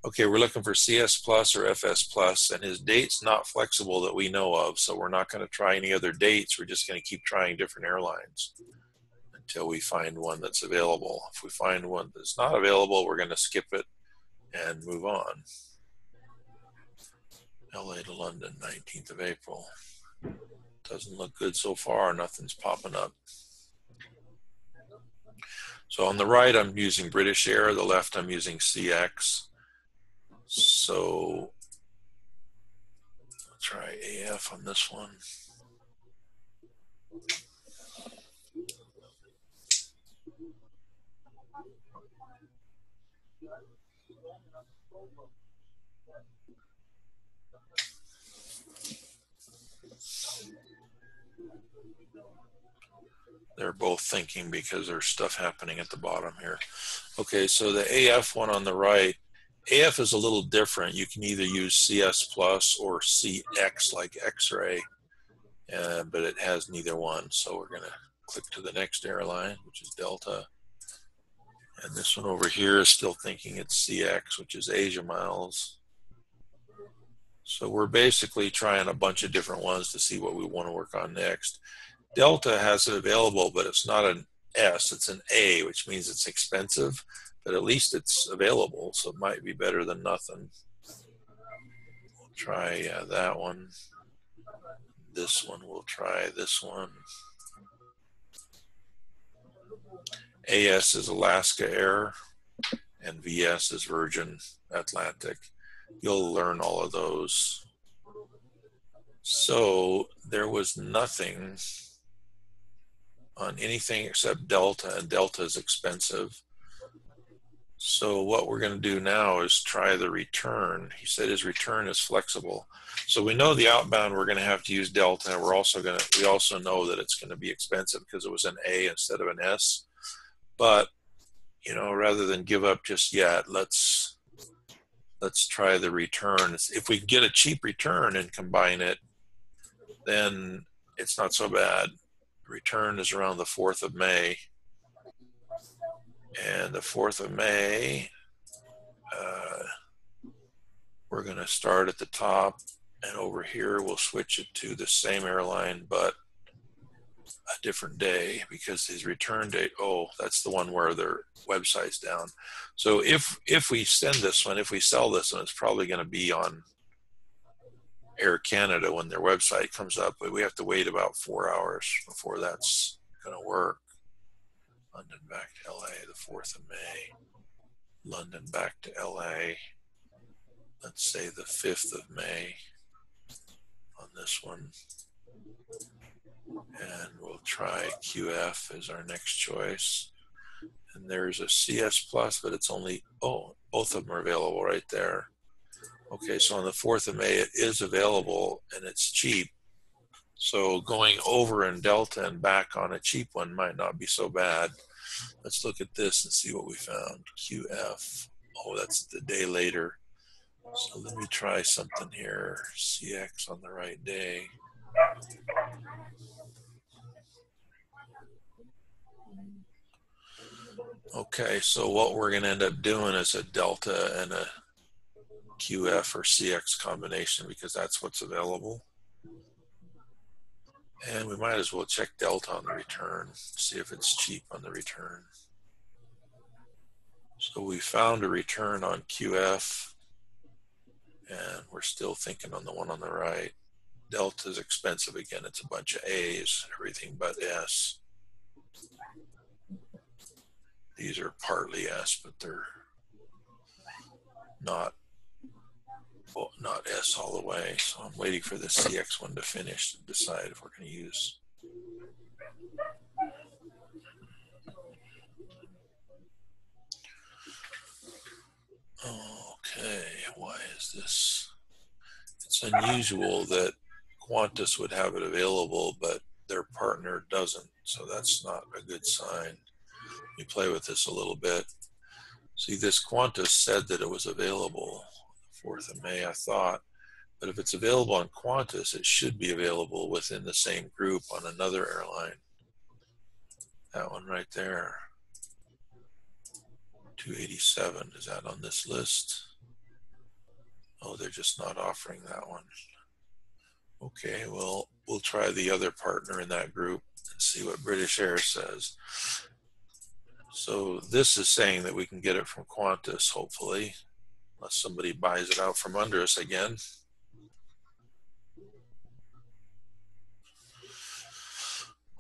Okay, we're looking for CS Plus or FS Plus, and his date's not flexible that we know of, so we're not going to try any other dates. We're just going to keep trying different airlines until we find one that's available. If we find one that's not available, we're going to skip it and move on. LA to London, 19th of April. Doesn't look good so far, nothing's popping up. So on the right, I'm using British Air, the left, I'm using CX. So let's try AF on this one. They're both thinking because there's stuff happening at the bottom here. Okay, so the AF one on the right, AF is a little different. You can either use CS Plus or CX like X-ray, but it has neither one. So we're going to click to the next airline, which is Delta. And this one over here is still thinking it's CX, which is Asia Miles. So we're basically trying a bunch of different ones to see what we want to work on next. Delta has it available, but it's not an S, it's an A, which means it's expensive, but at least it's available, so it might be better than nothing. We'll try that one. This one, we'll try this one. AS is Alaska Air, and VS is Virgin Atlantic. You'll learn all of those. So there was nothing on anything except Delta, and Delta is expensive. So what we're going to do now is try the return. He said his return is flexible. So we know the outbound we're going to have to use Delta. We also know that it's going to be expensive because it was an A instead of an S. But rather than give up just yet, let's try the return. If we get a cheap return and combine it, then it's not so bad. Return is around the 4th of May. And the 4th of May, we're going to start at the top, and over here we'll switch it to the same airline, but a different day, because his return date, that's the one where their website's down. So if we send this one, if we sell this one, it's probably going to be on Air Canada when their website comes up, but we have to wait about 4 hours before that's going to work. London back to LA, the 4th of May. London back to LA. Let's say the 5th of May on this one. And we'll try QF as our next choice. And there's a CS Plus, but it's only, both of them are available right there. Okay, so on the 4th of May, it is available and it's cheap. So going over in Delta and back on a cheap one might not be so bad. Let's look at this and see what we found. QF. That's the day later. So let me try something here. CX on the right day. Okay, so what we're going to end up doing is a Delta and a QF or CX combination, because that's what's available. And we might as well check Delta on the return, see if it's cheap on the return. So we found a return on QF, and we're still thinking on the one on the right. Delta is expensive again. It's a bunch of A's, everything but S. These are partly S, but they're not S all the way. So I'm waiting for the CX one to finish to decide if we're going to use. Okay, why is this? It's unusual that Qantas would have it available, but their partner doesn't. So that's not a good sign. Let me play with this a little bit. See, this Qantas said that it was available 4th of May, I thought. But if it's available on Qantas, it should be available within the same group on another airline. That one right there. 287, is that on this list? Oh, they're just not offering that one. Okay, well, we'll try the other partner in that group and see what British Air says. So this is saying that we can get it from Qantas, hopefully, unless somebody buys it out from under us again.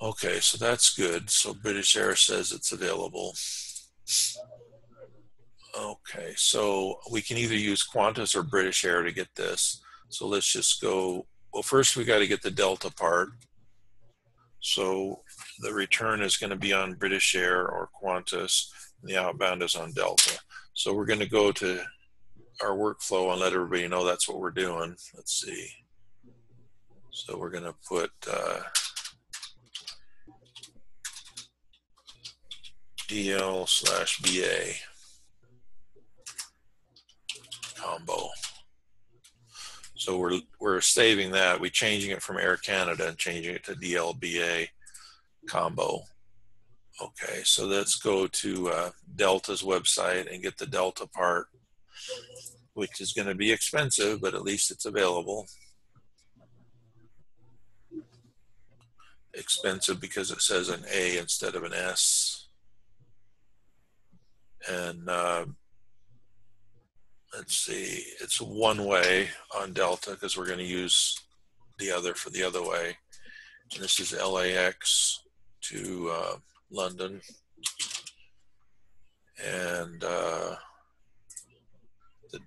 Okay, so that's good. So British Air says it's available. Okay, so we can either use Qantas or British Air to get this. So let's just go, well, first we got to get the Delta part. So the return is going to be on British Air or Qantas, and the outbound is on Delta. So we're going to go to our workflow and let everybody know that's what we're doing. Let's see. So we're going to put DL/BA combo. So we're saving that. We're changing it from Air Canada and changing it to DL/BA combo. Okay, so let's go to Delta's website and get the Delta part, which is going to be expensive, but at least it's available. Expensive because it says an A instead of an S. And let's see, it's one way on Delta because we're going to use the other for the other way. And this is LAX to London. And the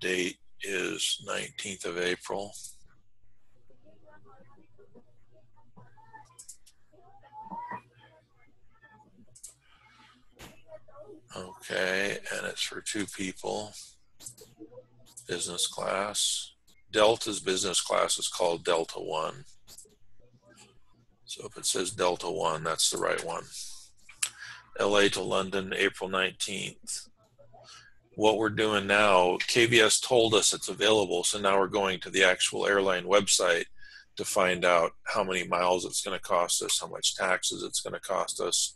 date is 19th of April. Okay, and it's for 2 people, business class. Delta's business class is called Delta 1. So if it says Delta 1, that's the right one. LA to London, April 19th. What we're doing now, KBS told us it's available, so now we're going to the actual airline website to find out how many miles it's going to cost us, how much taxes it's going to cost us.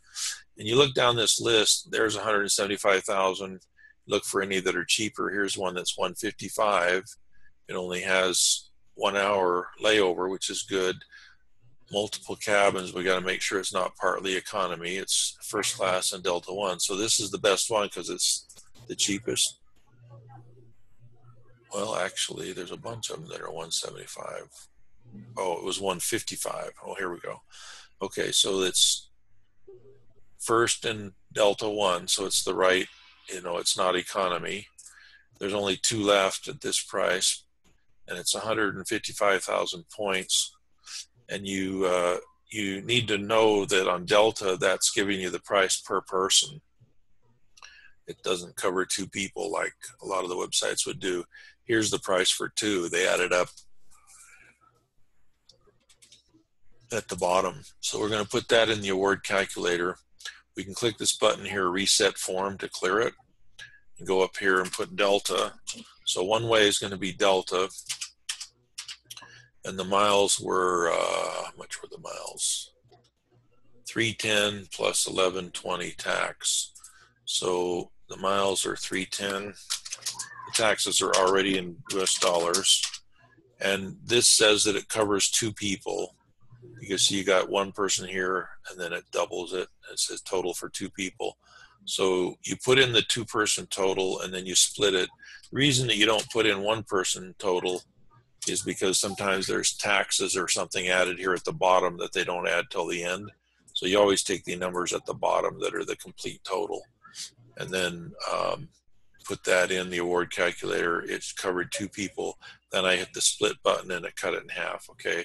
And you look down this list, there's 175,000. Look for any that are cheaper. Here's one that's 155. It only has 1 hour layover, which is good. Multiple cabins. We got to make sure it's not partly economy. It's first class and Delta 1. So this is the best one because it's the cheapest. Well, actually, there's a bunch of them that are 175. Oh, it was 155. Oh, here we go. Okay, so it's first and Delta 1, so it's the right, it's not economy. There's only 2 left at this price, and it's 155,000 points. And you need to know that on Delta, that's giving you the price per person. It doesn't cover 2 people like a lot of the websites would do. Here's the price for 2. They added up at the bottom. So we're going to put that in the award calculator. We can click this button here, reset form, to clear it, and go up here and put Delta. So one way is going to be Delta. And the miles were, how much were the miles? 310 plus 1120 tax. So the miles are 310. The taxes are already in US dollars. And this says that it covers 2 people. You can see you got 1 person here, and then it doubles it. It says total for 2 people. So you put in the 2-person total, and then you split it. The reason that you don't put in 1-person total is because sometimes there's taxes or something added here at the bottom that they don't add till the end. So you always take the numbers at the bottom that are the complete total, and then put that in the award calculator. It's covered 2 people. Then I hit the split button and it cut it in half. Okay.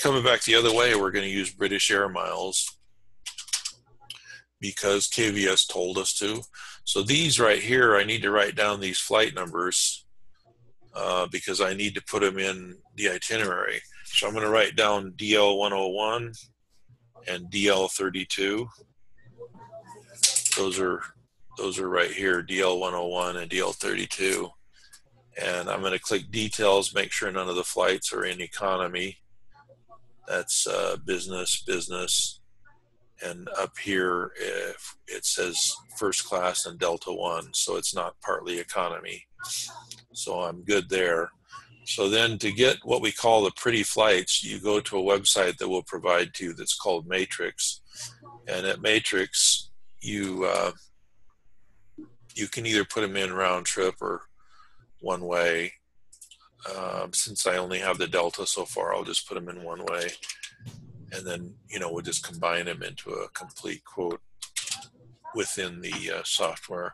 Coming back the other way, we're going to use British Air miles because KVS told us to. So these right here, I need to write down these flight numbers because I need to put them in the itinerary. So I'm going to write down DL101 and DL32. Those are right here, DL101 and DL32. And I'm going to click details, make sure none of the flights are in economy. That's business, and up here it says first class and Delta 1, so it's not partly economy. So I'm good there. So then to get what we call the pretty flights, you go to a website that will provide to you that's called Matrix. And at Matrix, you can either put them in round trip or one way. Since I only have the Delta so far, I'll just put them in one way, and then we'll just combine them into a complete quote within the software.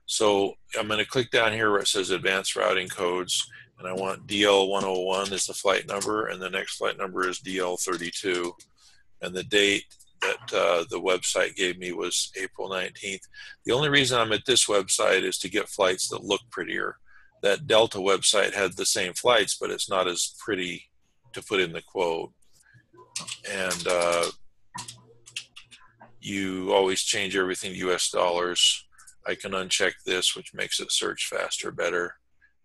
So I'm going to click down here where it says advanced routing codes, and I want DL101 is the flight number, and the next flight number is DL32, and the date that the website gave me was April 19th. The only reason I'm at this website is to get flights that look prettier. That Delta website had the same flights, but it's not as pretty to put in the quote. And you always change everything to US dollars. I can uncheck this, which makes it search faster, better,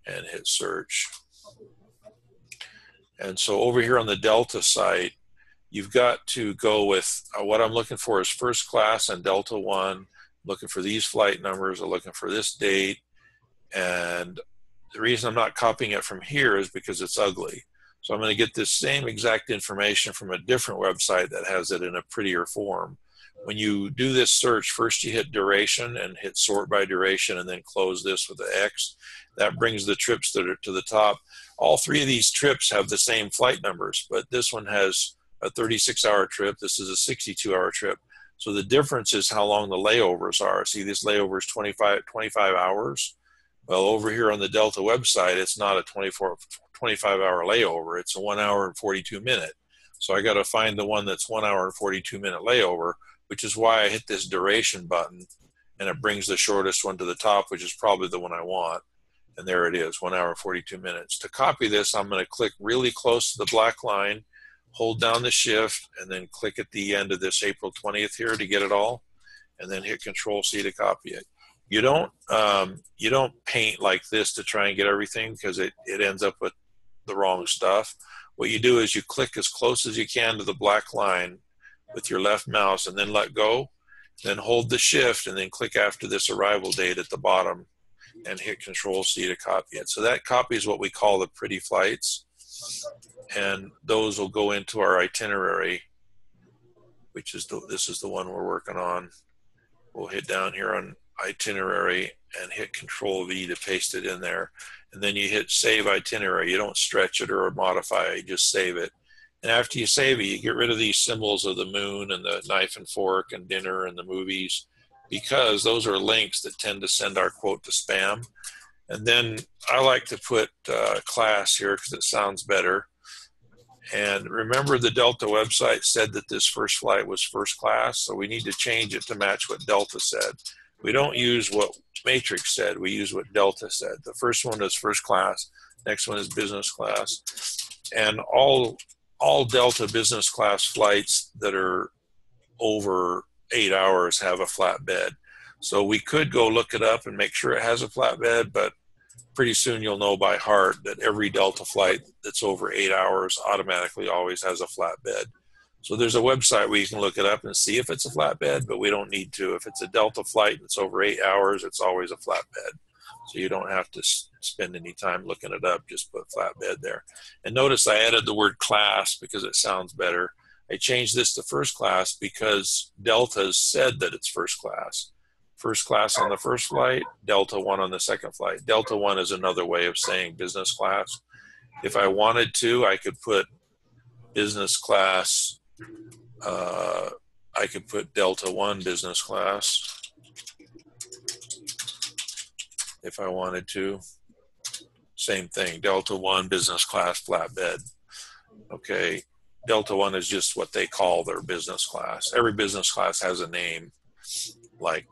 and hit search. And so over here on the Delta site, you've got to go with what I'm looking for is first class and Delta 1. Looking for these flight numbers. I'm looking for this date. And the reason I'm not copying it from here is because it's ugly. So I'm going to get this same exact information from a different website that has it in a prettier form. When you do this search, first you hit duration and hit sort by duration, and then close this with the X. That brings the trips that are to the top. All 3 of these trips have the same flight numbers, but this one has a 36-hour trip. This is a 62-hour trip. So the difference is how long the layovers are. See, this layover is 25 hours. Well, over here on the Delta website, it's not a 25-hour layover. It's a 1 hour and 42 minute. So I got to find the one that's 1 hour and 42 minute layover, which is why I hit this duration button, and it brings the shortest one to the top, which is probably the one I want. And there it is, 1 hour and 42 minutes. To copy this, I'm going to click really close to the black line, hold down the shift, and then click at the end of this April 20th here to get it all, and then hit Control-C to copy it. You don't paint like this to try and get everything, because it ends up with the wrong stuff. What you do is you click as close as you can to the black line with your left mouse, and then let go, then hold the shift, and then click after this arrival date at the bottom and hit Control-C to copy it. So that copies what we call the pretty flights, and those will go into our itinerary, which is this is the one we're working on. We'll hit down here on itinerary and hit Control-V to paste it in there, and then you hit Save Itinerary. You don't stretch it or modify it, you just save it. And after you save it, you get rid of these symbols of the moon and the knife and fork and dinner and the movies, because those are links that tend to send our quote to spam. And then I like to put class here because it sounds better. And remember, the Delta website said that this first flight was first class, so we need to change it to match what Delta said. We don't use what Matrix said, we use what Delta said. The first one is first class, next one is business class. And all Delta business class flights that are over 8 hours have a flat bed. So we could go look it up and make sure it has a flat bed, but pretty soon you'll know by heart that every Delta flight that's over 8 hours automatically always has a flat bed. So there's a website where you can look it up and see if it's a flat bed, but we don't need to. If it's a Delta flight that's over 8 hours, it's always a flat bed. So you don't have to spend any time looking it up, just put flat bed there. And notice I added the word class because it sounds better. I changed this to first class because Delta said that it's first class. First class on the first flight, Delta 1 on the second flight. Delta 1 is another way of saying business class. If I wanted to, I could put business class. I could put Delta 1 business class if I wanted to. Same thing, Delta 1 business class flatbed. Okay, Delta 1 is just what they call their business class. Every business class has a name. Like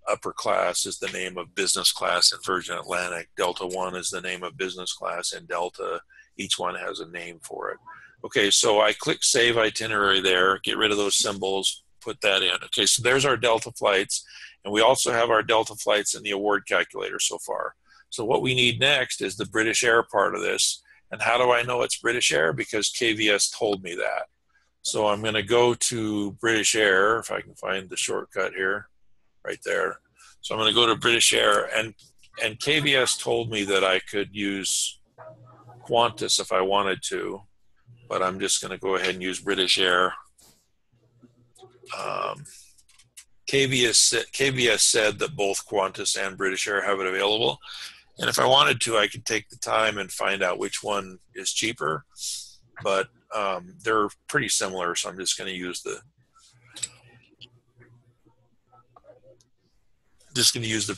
upper class is the name of business class in Virgin Atlantic. Delta 1 is the name of business class in Delta. Each one has a name for it. Okay, so I click Save Itinerary there, get rid of those symbols, put that in. Okay, so there's our Delta flights, and we also have our Delta flights in the award calculator so far. So what we need next is the British Air part of this. And how do I know it's British Air? Because KVS told me that. So I'm going to go to British Air, if I can find the shortcut here. Right there. So I'm going to go to British Air, and KVS told me that I could use Qantas if I wanted to, but I'm just going to go ahead and use British Air. KVS said that both Qantas and British Air have it available, and if I wanted to, I could take the time and find out which one is cheaper, but they're pretty similar, so I'm just going to use the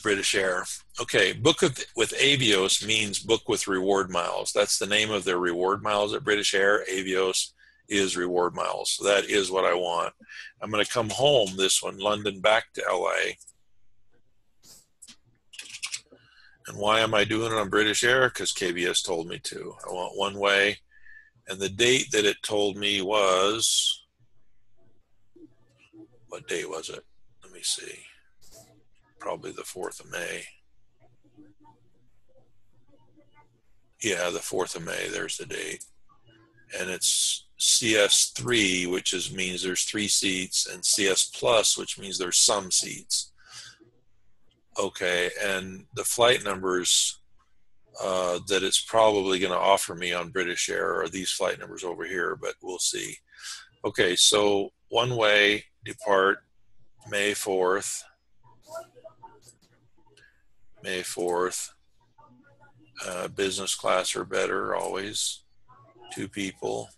British Air. Okay, book with Avios means book with reward miles. That's the name of their reward miles at British Air. Avios is reward miles. So that is what I want. I'm going to come home, this one, London back to LA. And why am I doing it on British Air? Because KVS told me to. I want one way. And the date that it told me was, what date was it? Let me see. Probably the 4th of May. Yeah, the 4th of May, there's the date. And it's CS3, which means there's 3 seats, and CS Plus, which means there's some seats. Okay, and the flight numbers that it's probably going to offer me on British Air are these flight numbers over here, but we'll see. Okay, so one way, depart May 4th. May 4th, business class or better always, 2 people,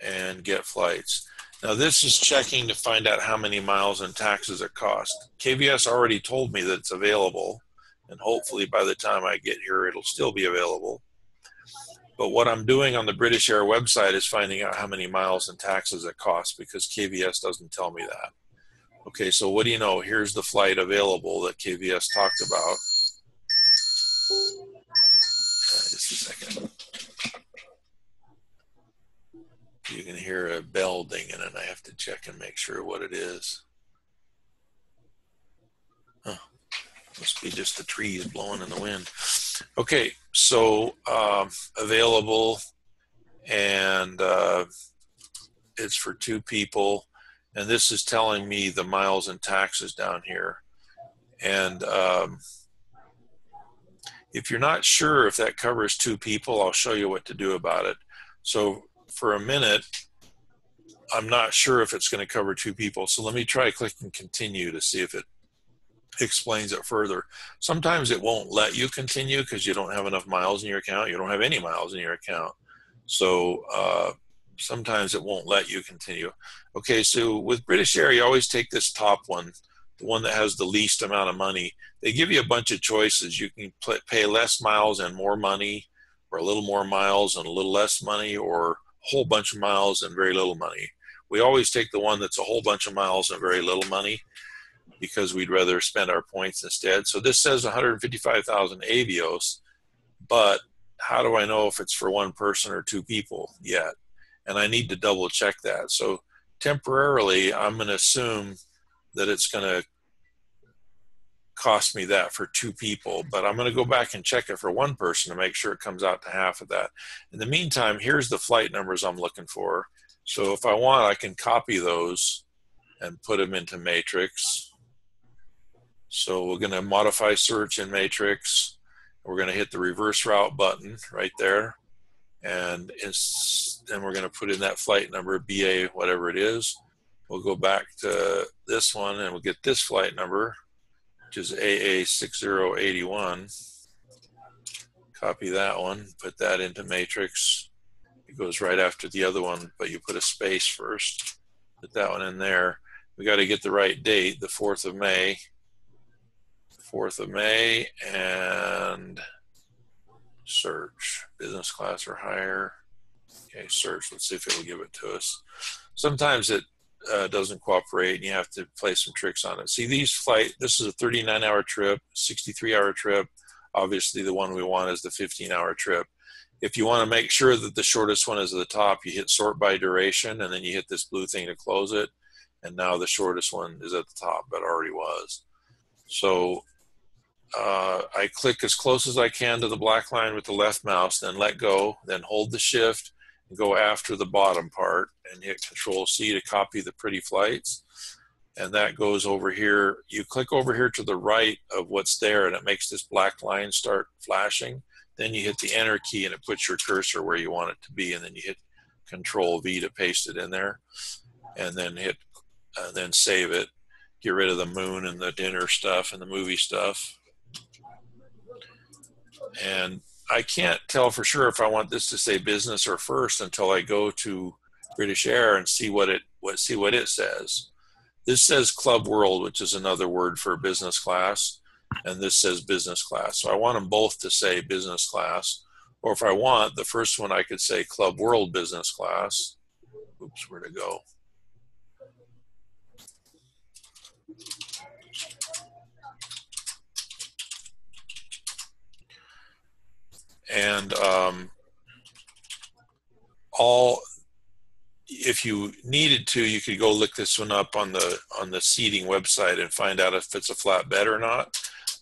and get flights. Now this is checking to find out how many miles and taxes it costs. KVS already told me that it's available, and hopefully by the time I get here it'll still be available. But what I'm doing on the British Air website is finding out how many miles and taxes it costs, because KVS doesn't tell me that. Okay, so what do you know? Here's the flight available that KVS talked about. Just a second. You can hear a bell dinging, and I have to check and make sure what it is. Huh. Must be just the trees blowing in the wind. Okay, so available, and it's for 2 people, and this is telling me the miles and taxes down here. And if you're not sure if that covers 2 people, I'll show you what to do about it. So for a minute, I'm not sure if it's going to cover 2 people. So let me try clicking continue to see if it explains it further. Sometimes it won't let you continue because you don't have enough miles in your account. You don't have any miles in your account. So sometimes it won't let you continue. Okay, so with British Air, you always take this top one, the one that has the least amount of money. They give you a bunch of choices. You can pay less miles and more money, or a little more miles and a little less money, or a whole bunch of miles and very little money. We always take the one that's a whole bunch of miles and very little money, because we'd rather spend our points instead. So this says 155,000 Avios, but how do I know if it's for 1 person or 2 people yet? And I need to double check that. So temporarily, I'm going to assume that it's going to cost me that for 2 people, but I'm going to go back and check it for 1 person to make sure it comes out to half of that. In the meantime, here's the flight numbers I'm looking for. So if I want, I can copy those and put them into Matrix. So we're going to modify search in Matrix. We're going to hit the reverse route button right there. And then we're going to put in that flight number, BA, whatever it is. We'll go back to this one and we'll get this flight number, which is AA6081. Copy that one, put that into Matrix. It goes right after the other one, but you put a space first. Put that one in there. We got to get the right date, the 4th of May. 4th of May, and search, business class or higher. Okay, search, let's see if it'll give it to us. Sometimes it doesn't cooperate and you have to play some tricks on it. See, this is a 39-hour trip, 63-hour trip. Obviously the one we want is the 15-hour trip. If you want to make sure that the shortest one is at the top, you hit sort by duration, and then you hit this blue thing to close it, and now the shortest one is at the top, but already was. So I click as close as I can to the black line with the left mouse, then let go, then hold the shift and go after the bottom part and hit Control C to copy the pretty flights. And that goes over here. You click over here to the right of what's there and it makes this black line start flashing. Then you hit the enter key and it puts your cursor where you want it to be, and then you hit Control V to paste it in there, and then then save it. Get rid of the moon and the dinner stuff and the movie stuff. And I can't tell for sure if I want this to say business or first until I go to British Air and see what it says. This says Club World, which is another word for business class, and this says business class. So I want them both to say business class, or if I want the first one, I could say Club World business class. Oops, where'd it go? And if you needed to, you could go look this one up on the seating website and find out if it's a flatbed or not.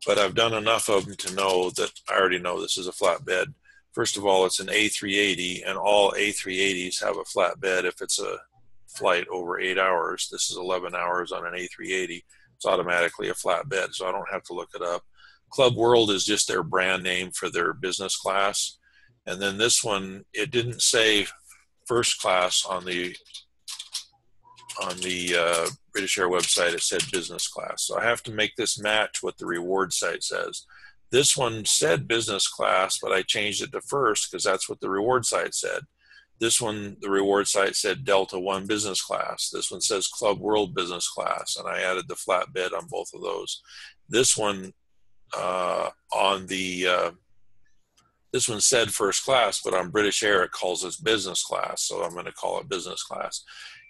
But I've done enough of them to know that I already know this is a flatbed. First of all, it's an A380, and all A380s have a flatbed if it's a flight over 8 hours. This is 11 hours on an A380. It's automatically a flatbed, so I don't have to look it up. Club World is just their brand name for their business class. And then this one, it didn't say first class on the British Air website. It said business class. So I have to make this match what the reward site says. This one said business class, but I changed it to first because that's what the reward site said. This one, the reward site said Delta One business class. This one says Club World business class, and I added the flat bid on both of those. This one this one said first class, but on British Air it calls us business class, so I'm going to call it business class.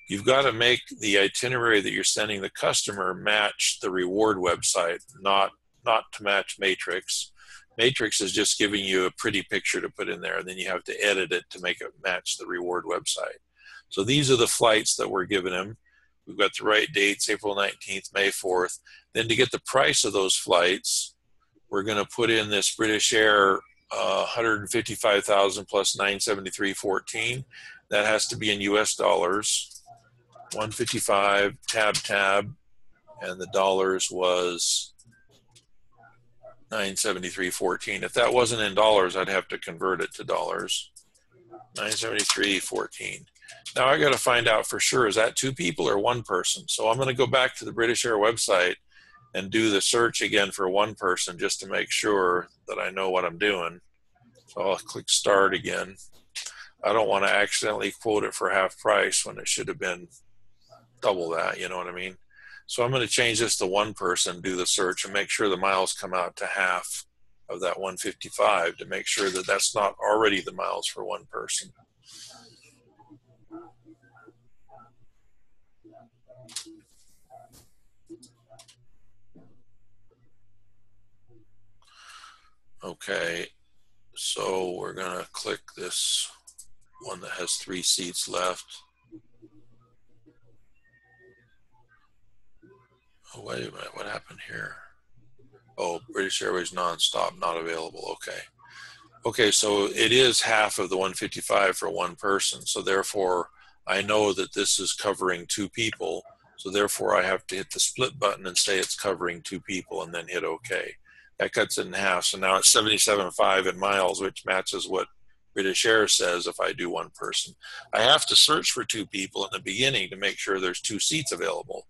You've got to make the itinerary that you're sending the customer match the reward website, not to match Matrix. Matrix is just giving you a pretty picture to put in there, and then you have to edit it to make it match the reward website. So these are the flights that we're giving him. We've got the right dates, April 19th, May 4th. Then to get the price of those flights, we're going to put in this British Air 155,000 plus 973.14. That has to be in US dollars. 155 tab, and the dollars was 973.14. If that wasn't in dollars, I'd have to convert it to dollars. 973.14. Now I got to find out for sure, is that two people or one person? So I'm going to go back to the British Air website and do the search again for one person just to make sure that I know what I'm doing. So I'll click start again. I don't want to accidentally quote it for half price when it should have been double that, you know what I mean? So I'm going to change this to one person, do the search, and make sure the miles come out to half of that 155 to make sure that that's not already the miles for one person. Okay, so we're going to click this one that has 3 seats left. Oh, wait a minute, what happened here? Oh, British Airways nonstop, not available, okay. Okay, so it is half of the 155 for one person, so therefore I know that this is covering 2 people, so therefore I have to hit the split button and say it's covering 2 people and then hit OK. That cuts it in half, so now it's 77.5 in miles, which matches what British Air says if I do one person. I have to search for 2 people in the beginning to make sure there's 2 seats available.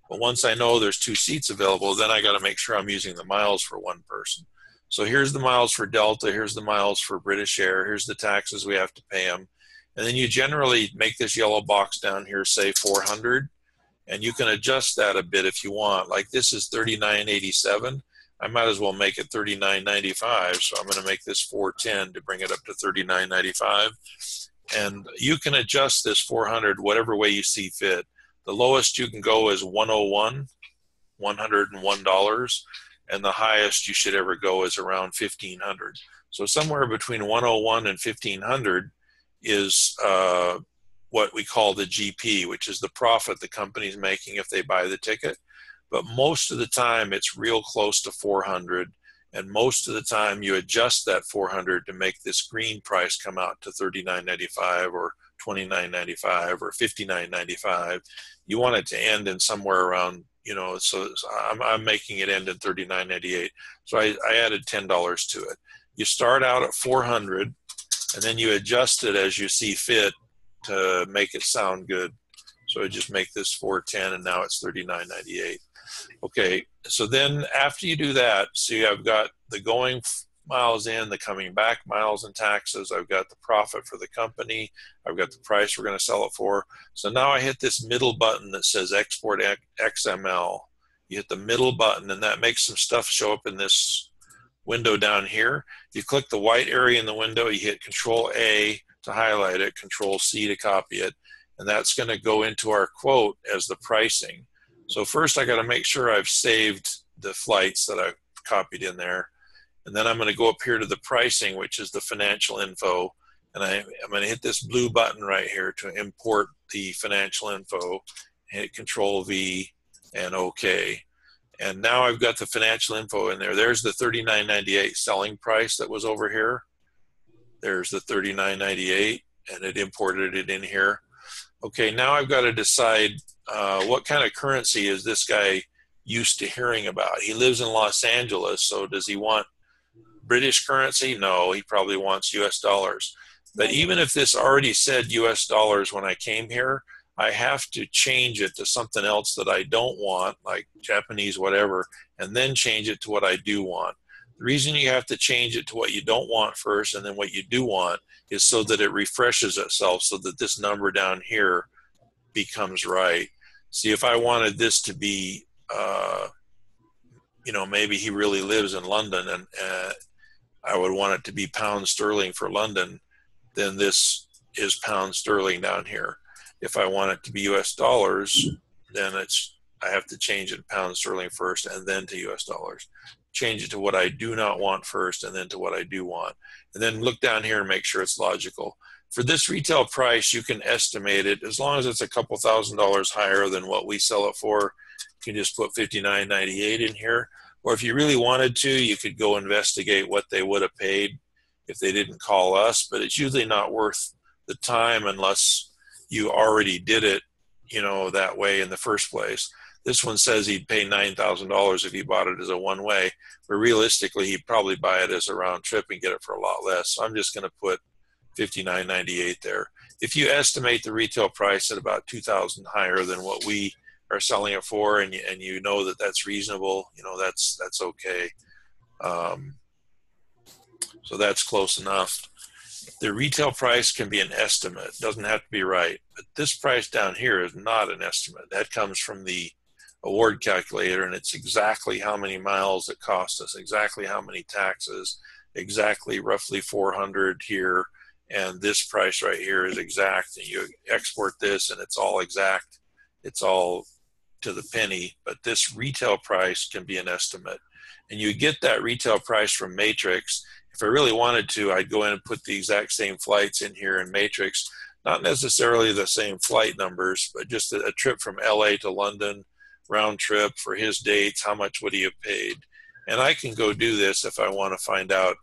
But once I know there's 2 seats available, then I got to make sure I'm using the miles for one person. So here's the miles for Delta, here's the miles for British Air, here's the taxes we have to pay them. And then you generally make this yellow box down here say 400, and you can adjust that a bit if you want. Like this is 39.87. I might as well make it 39.95, so I'm going to make this 410 to bring it up to 39.95. And you can adjust this 400 whatever way you see fit. The lowest you can go is 101, $101, and the highest you should ever go is around 1,500. So somewhere between 101 and 1,500 is what we call the GP, which is the profit the company's making if they buy the ticket. But most of the time it's real close to 400, and most of the time you adjust that 400 to make this green price come out to 39.95 or 29.95 or 59.95. You want it to end in somewhere around, you know, so I'm making it end in 39.98. So I added $10 to it. You start out at 400 and then you adjust it as you see fit to make it sound good. So I just make this 410 and now it's 39.98. Okay, so then after you do that, see I've got the going miles in, the coming back miles and taxes, I've got the profit for the company, I've got the price we're going to sell it for. So now I hit this middle button that says Export XML. You hit the middle button and that makes some stuff show up in this window down here. You click the white area in the window, you hit Control A to highlight it, Control C to copy it, and that's going to go into our quote as the pricing. So first I got to make sure I've saved the flights that I've copied in there. And then I'm going to go up here to the pricing, which is the financial info. And I'm going to hit this blue button right here to import the financial info, hit Control V and OK. And now I've got the financial info in there. There's the $39.98 selling price that was over here. There's the $39.98 and it imported it in here. Okay, now I've got to decide what kind of currency is this guy used to hearing about. He lives in Los Angeles, so does he want British currency? No, he probably wants US dollars. But even if this already said US dollars when I came here, I have to change it to something else that I don't want, like Japanese, whatever, and then change it to what I do want. The reason you have to change it to what you don't want first and then what you do want is so that it refreshes itself, so that this number down here becomes right. See, if I wanted this to be, maybe he really lives in London, and I would want it to be pound sterling for London, then this is pound sterling down here. If I want it to be US dollars, then I have to change it to pound sterling first and then to US dollars. Change it to what I do not want first and then to what I do want. And then look down here and make sure it's logical. For this retail price, you can estimate it as long as it's a couple $1,000s higher than what we sell it for. You can just put $59.98 in here. Or if you really wanted to, you could go investigate what they would have paid if they didn't call us, but it's usually not worth the time unless you already did it, that way in the first place. This one says he'd pay $9,000 if he bought it as a one-way, but realistically, he'd probably buy it as a round trip and get it for a lot less. So I'm just going to put $59.98 there. If you estimate the retail price at about $2,000 higher than what we are selling it for, and you know that that's reasonable, that's okay. So that's close enough. The retail price can be an estimate. It doesn't have to be right. But this price down here is not an estimate. That comes from the award calculator, and it's exactly how many miles it cost us, exactly how many taxes, exactly roughly 400 here, and this price right here is exact. And you export this, and it's all exact. It's all to the penny, but this retail price can be an estimate. And you get that retail price from Matrix. If I really wanted to, I'd go in and put the exact same flights in here in Matrix, not necessarily the same flight numbers, but just a trip from LA to London, round trip for his dates, how much would he have paid? And I can go do this if I want to find out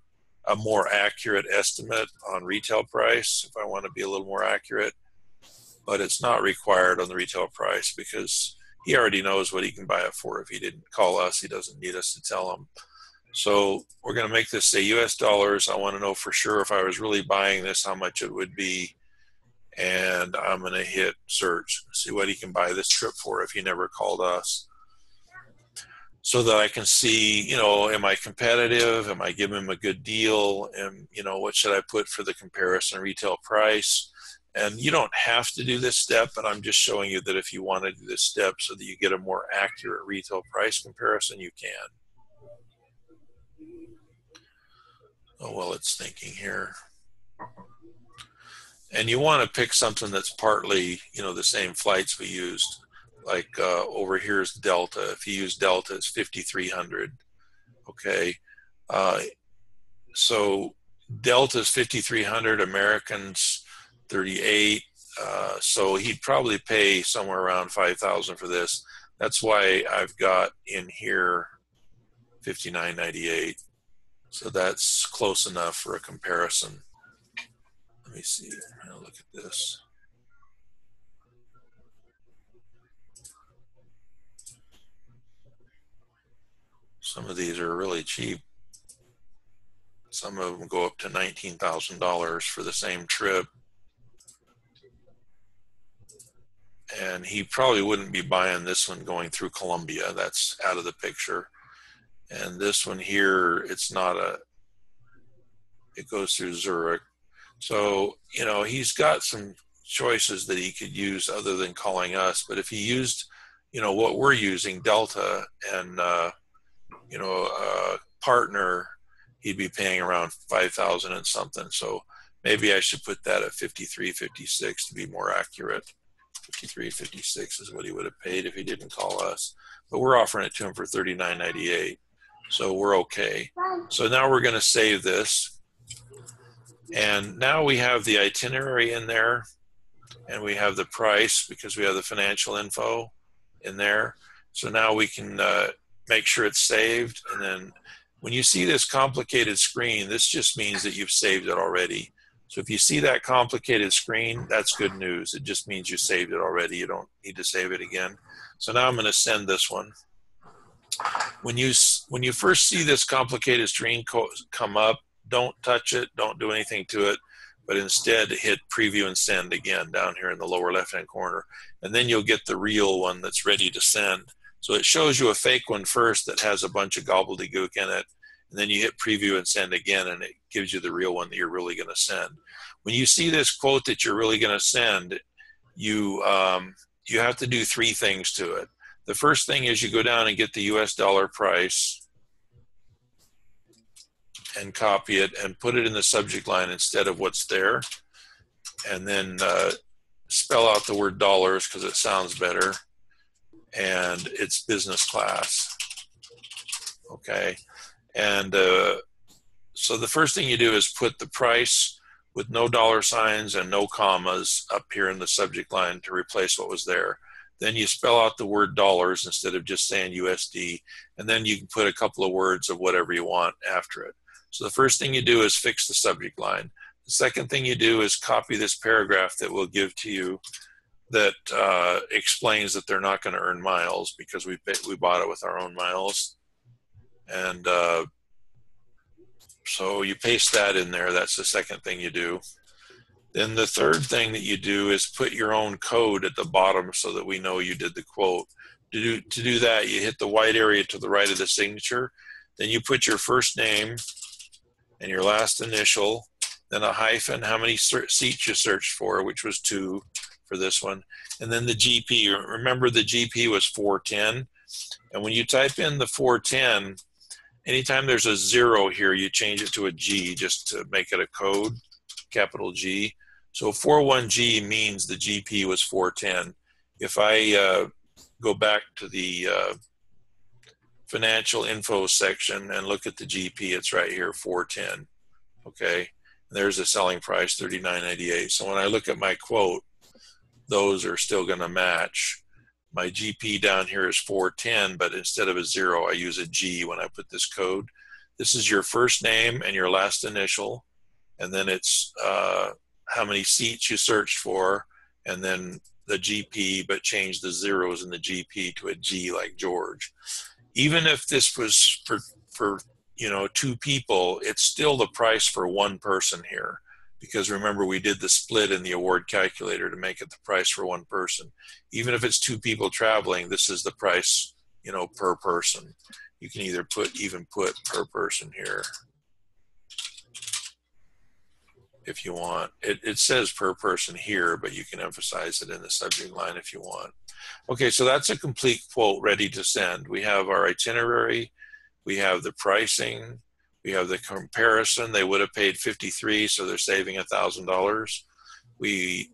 a more accurate estimate on retail price, if I want to be a little more accurate, but it's not required on the retail price because he already knows what he can buy it for. If he didn't call us, he doesn't need us to tell him. So we're going to make this say US dollars. I want to know for sure if I was really buying this, how much it would be. And I'm going to hit search, see what he can buy this trip for if he never called us. So that I can see, am I competitive? Am I giving him a good deal? And, what should I put for the comparison retail price? And you don't have to do this step, but I'm just showing you that if you want to do this step so that you get a more accurate retail price comparison, you can. Oh, well, it's thinking here. And you want to pick something that's partly, the same flights we used. Like over here is Delta. If you use Delta, it's 5,300. Okay. So Delta's 5,300, Americans 38. So he'd probably pay somewhere around 5,000 for this. That's why I've got in here $59.98. So that's close enough for a comparison. Let me see. I'll look at this. Some of these are really cheap. Some of them go up to $19,000 for the same trip. And he probably wouldn't be buying this one going through Colombia. That's out of the picture. And this one here, it's not it goes through Zurich. So, he's got some choices that he could use other than calling us. But if he used, what we're using, Delta, and, a partner, he'd be paying around 5,000 and something. So maybe I should put that at 53, 56 to be more accurate. 53, 56 is what he would have paid if he didn't call us. But we're offering it to him for $39.98. So we're okay. So now we're going to save this. And now we have the itinerary in there, and we have the price because we have the financial info in there. So now we can make sure it's saved. And then when you see this complicated screen, this just means that you've saved it already. So if you see that complicated screen, that's good news. It just means you saved it already. You don't need to save it again. So now I'm going to send this one. When you first see this complicated screen come up, don't touch it, don't do anything to it, but instead hit preview and send again down here in the lower left-hand corner. And then you'll get the real one that's ready to send. So it shows you a fake one first that has a bunch of gobbledygook in it. And and then you hit preview and send again, and it gives you the real one that you're really going to send. When you see this quote that you're really going to send, you have to do 3 things to it. The first thing is you go down and get the US dollar price and copy it and put it in the subject line instead of what's there, and then spell out the word dollars because it sounds better, and it's business class. Okay, and so the first thing you do is put the price with no dollar signs and no commas up here in the subject line to replace what was there. Then you spell out the word dollars instead of just saying USD, and then you can put a couple of words of whatever you want after it. So the first thing you do is fix the subject line. The second thing you do is copy this paragraph that we'll give to you that explains that they're not going to earn miles because we bought it with our own miles. And so you paste that in there. That's the second thing you do. Then the third thing that you do is put your own code at the bottom so that we know you did the quote. To do that, you hit the white area to the right of the signature. Then you put your first name and your last initial, then a hyphen, how many seats you searched for, which was 2 for this one, and then the GP. Remember the GP was 410, and when you type in the 410, anytime there's a 0 here, you change it to a G just to make it a code, capital G. So 41G means the GP was 410. If I go back to the financial info section and look at the GP, it's right here, 410. Okay, there's the selling price, $39.98. So when I look at my quote, those are still going to match. My GP down here is 410, but instead of a 0, I use a G when I put this code. This is your first name and your last initial, and then it's how many seats you searched for, and then the GP, but change the zeros in the GP to a G like George. Even if this was for 2 people, it's still the price for 1 person here, because remember we did the split in the award calculator to make it the price for 1 person. Even if it's 2 people traveling, this is the price, per person. You can either put per person here if you want. It says per person here, but you can emphasize it in the subject line if you want. Okay, so that's a complete quote ready to send. We have our itinerary, we have the pricing, we have the comparison. They would have paid 53, so they're saving $1,000. We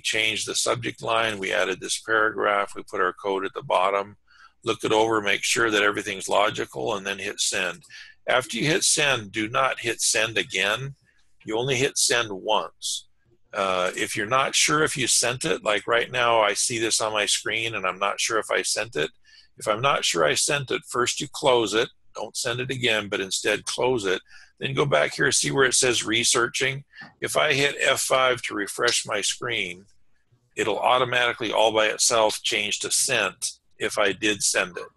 changed the subject line, we added this paragraph, we put our code at the bottom, look it over, make sure that everything's logical, and then hit send. After you hit send, do not hit send again. You only hit send once. If you're not sure if you sent it, like right now I see this on my screen and I'm not sure if I sent it. If I'm not sure I sent it, first you close it. Don't send it again, but instead close it. Then go back here, see where it says researching. If I hit F5 to refresh my screen, it'll automatically all by itself change to sent if I did send it.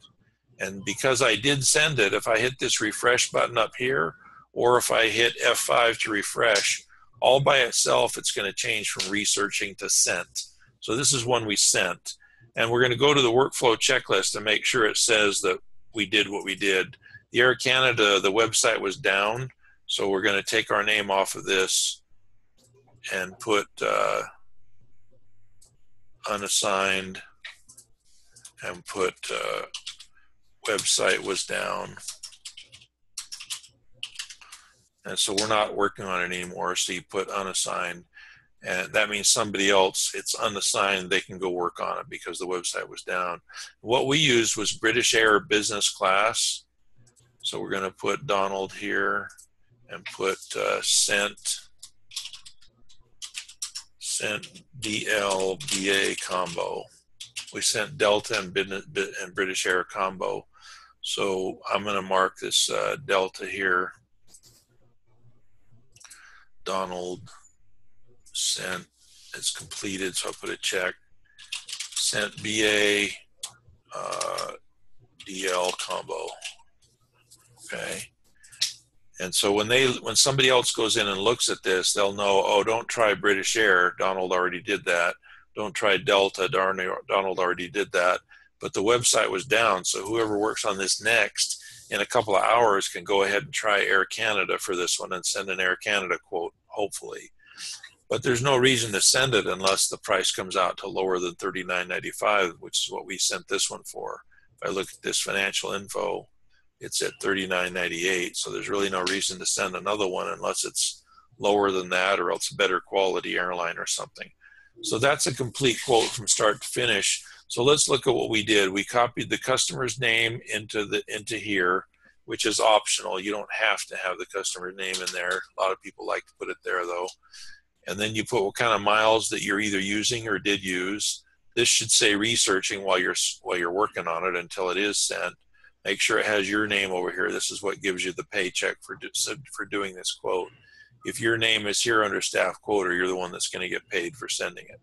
And because I did send it, if I hit this refresh button up here, or if I hit F5 to refresh, all by itself, it's going to change from researching to sent. So this is one we sent. And we're going to go to the workflow checklist and make sure it says that we did what we did. The Air Canada, the website was down, so we're going to take our name off of this and put unassigned and put website was down. And so we're not working on it anymore, so you put unassigned, and that means somebody else, it's unassigned, they can go work on it because the website was down. What we used was British Air Business Class, so we're going to put Donald here and put sent DLBA combo. We sent Delta and British Air combo. So I'm going to mark this Delta here. Donald sent, it's completed, so I'll put a check. Sent BA DL combo. Okay. And so when somebody else goes in and looks at this, they'll know, oh, don't try British Air, Donald already did that. Don't try Delta, Donald already did that. But the website was down, so whoever works on this next in a couple of hours can go ahead and try Air Canada for this one and send an Air Canada quote, hopefully. But there's no reason to send it unless the price comes out to lower than $39.95, which is what we sent this one for. If I look at this financial info, it's at $39.98. So there's really no reason to send another one unless it's lower than that or else a better quality airline or something. So that's a complete quote from start to finish. So let's look at what we did. We copied the customer's name into here, which is optional. You don't have to have the customer's name in there. A lot of people like to put it there though. And then you put what kind of miles that you're either using or did use. This should say researching while you're working on it until it is sent. Make sure it has your name over here. This is what gives you the paycheck for doing this quote. If your name is here under staff quoter, you're the one that's going to get paid for sending it.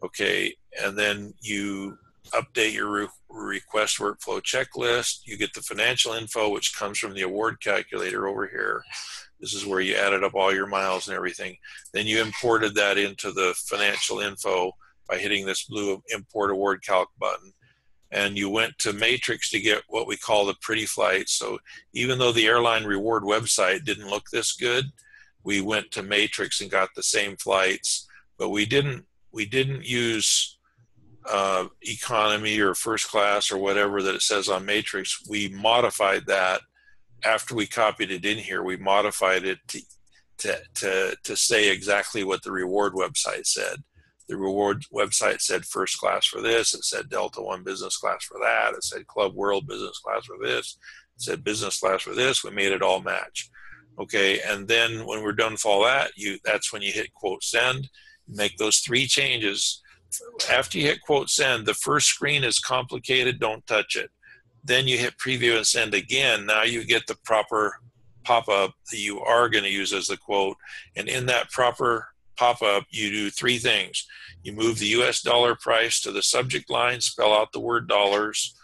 Okay, and then you update your request workflow checklist. You get the financial info, which comes from the award calculator over here. This is where you added up all your miles and everything. Then you imported that into the financial info by hitting this blue import award calc button. And you went to Matrix to get what we call the pretty flights. So even though the airline reward website didn't look this good, we went to Matrix and got the same flights, but we didn't use economy or first class or whatever that it says on Matrix. We modified that after we copied it in here. We modified it to say exactly what the reward website said. The reward website said first class for this. It said Delta One business class for that. It said Club World business class for this. It said business class for this. We made it all match. Okay, and then when we're done with all that, that's when you hit quote send. Make those 3 changes. After you hit quote send, the first screen is complicated. Don't touch it. Then you hit preview and send again. Now you get the proper pop-up that you are going to use as the quote. And in that proper pop-up, you do 3 things. You move the US dollar price to the subject line, spell out the word dollars,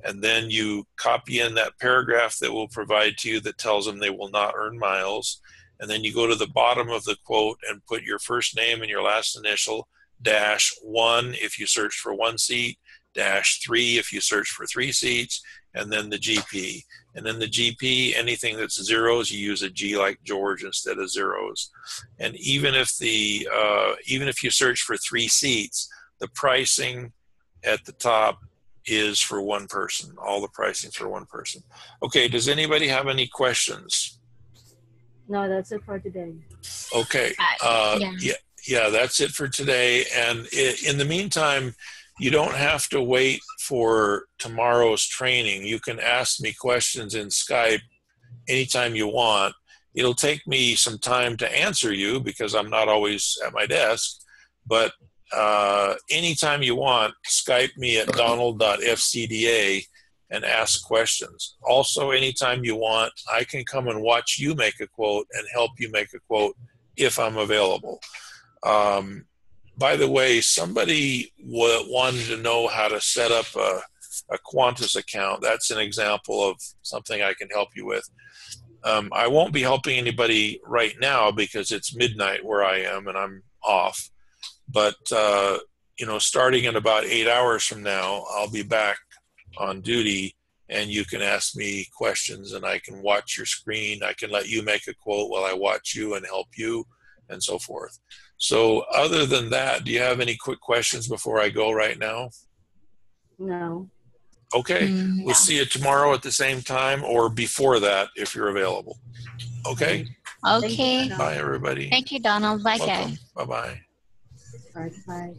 and then you copy in that paragraph that will provide to you that tells them they will not earn miles. And then you go to the bottom of the quote and put your first name and your last initial, -1 if you search for 1 seat, -3 if you search for 3 seats, and then the GP. And then the GP, anything that's zeros, you use a G like George instead of zeros. And even if you search for 3 seats, the pricing at the top is for 1 person. All the pricing's for 1 person. Okay, does anybody have any questions? No, that's it for today. Okay, yeah, that's it for today. And in the meantime, you don't have to wait for tomorrow's training. You can ask me questions in Skype anytime you want. It'll take me some time to answer you because I'm not always at my desk, but anytime you want, Skype me at donald.fcda and ask questions. Also, anytime you want, I can come and watch you make a quote and help you make a quote if I'm available. By the way, somebody wanted to know how to set up a Qantas account. That's an example of something I can help you with. I won't be helping anybody right now because it's midnight where I am and I'm off. But, starting in about 8 hours from now, I'll be back on duty and you can ask me questions and I can watch your screen. I can let you make a quote while I watch you and help you and so forth. So other than that, do you have any quick questions before I go right now? No. Okay, we'll see you tomorrow at the same time or before that if you're available. Okay? Okay. Bye, everybody. Thank you, Donald. Bye, Welcome. guys. Bye-bye. Bye.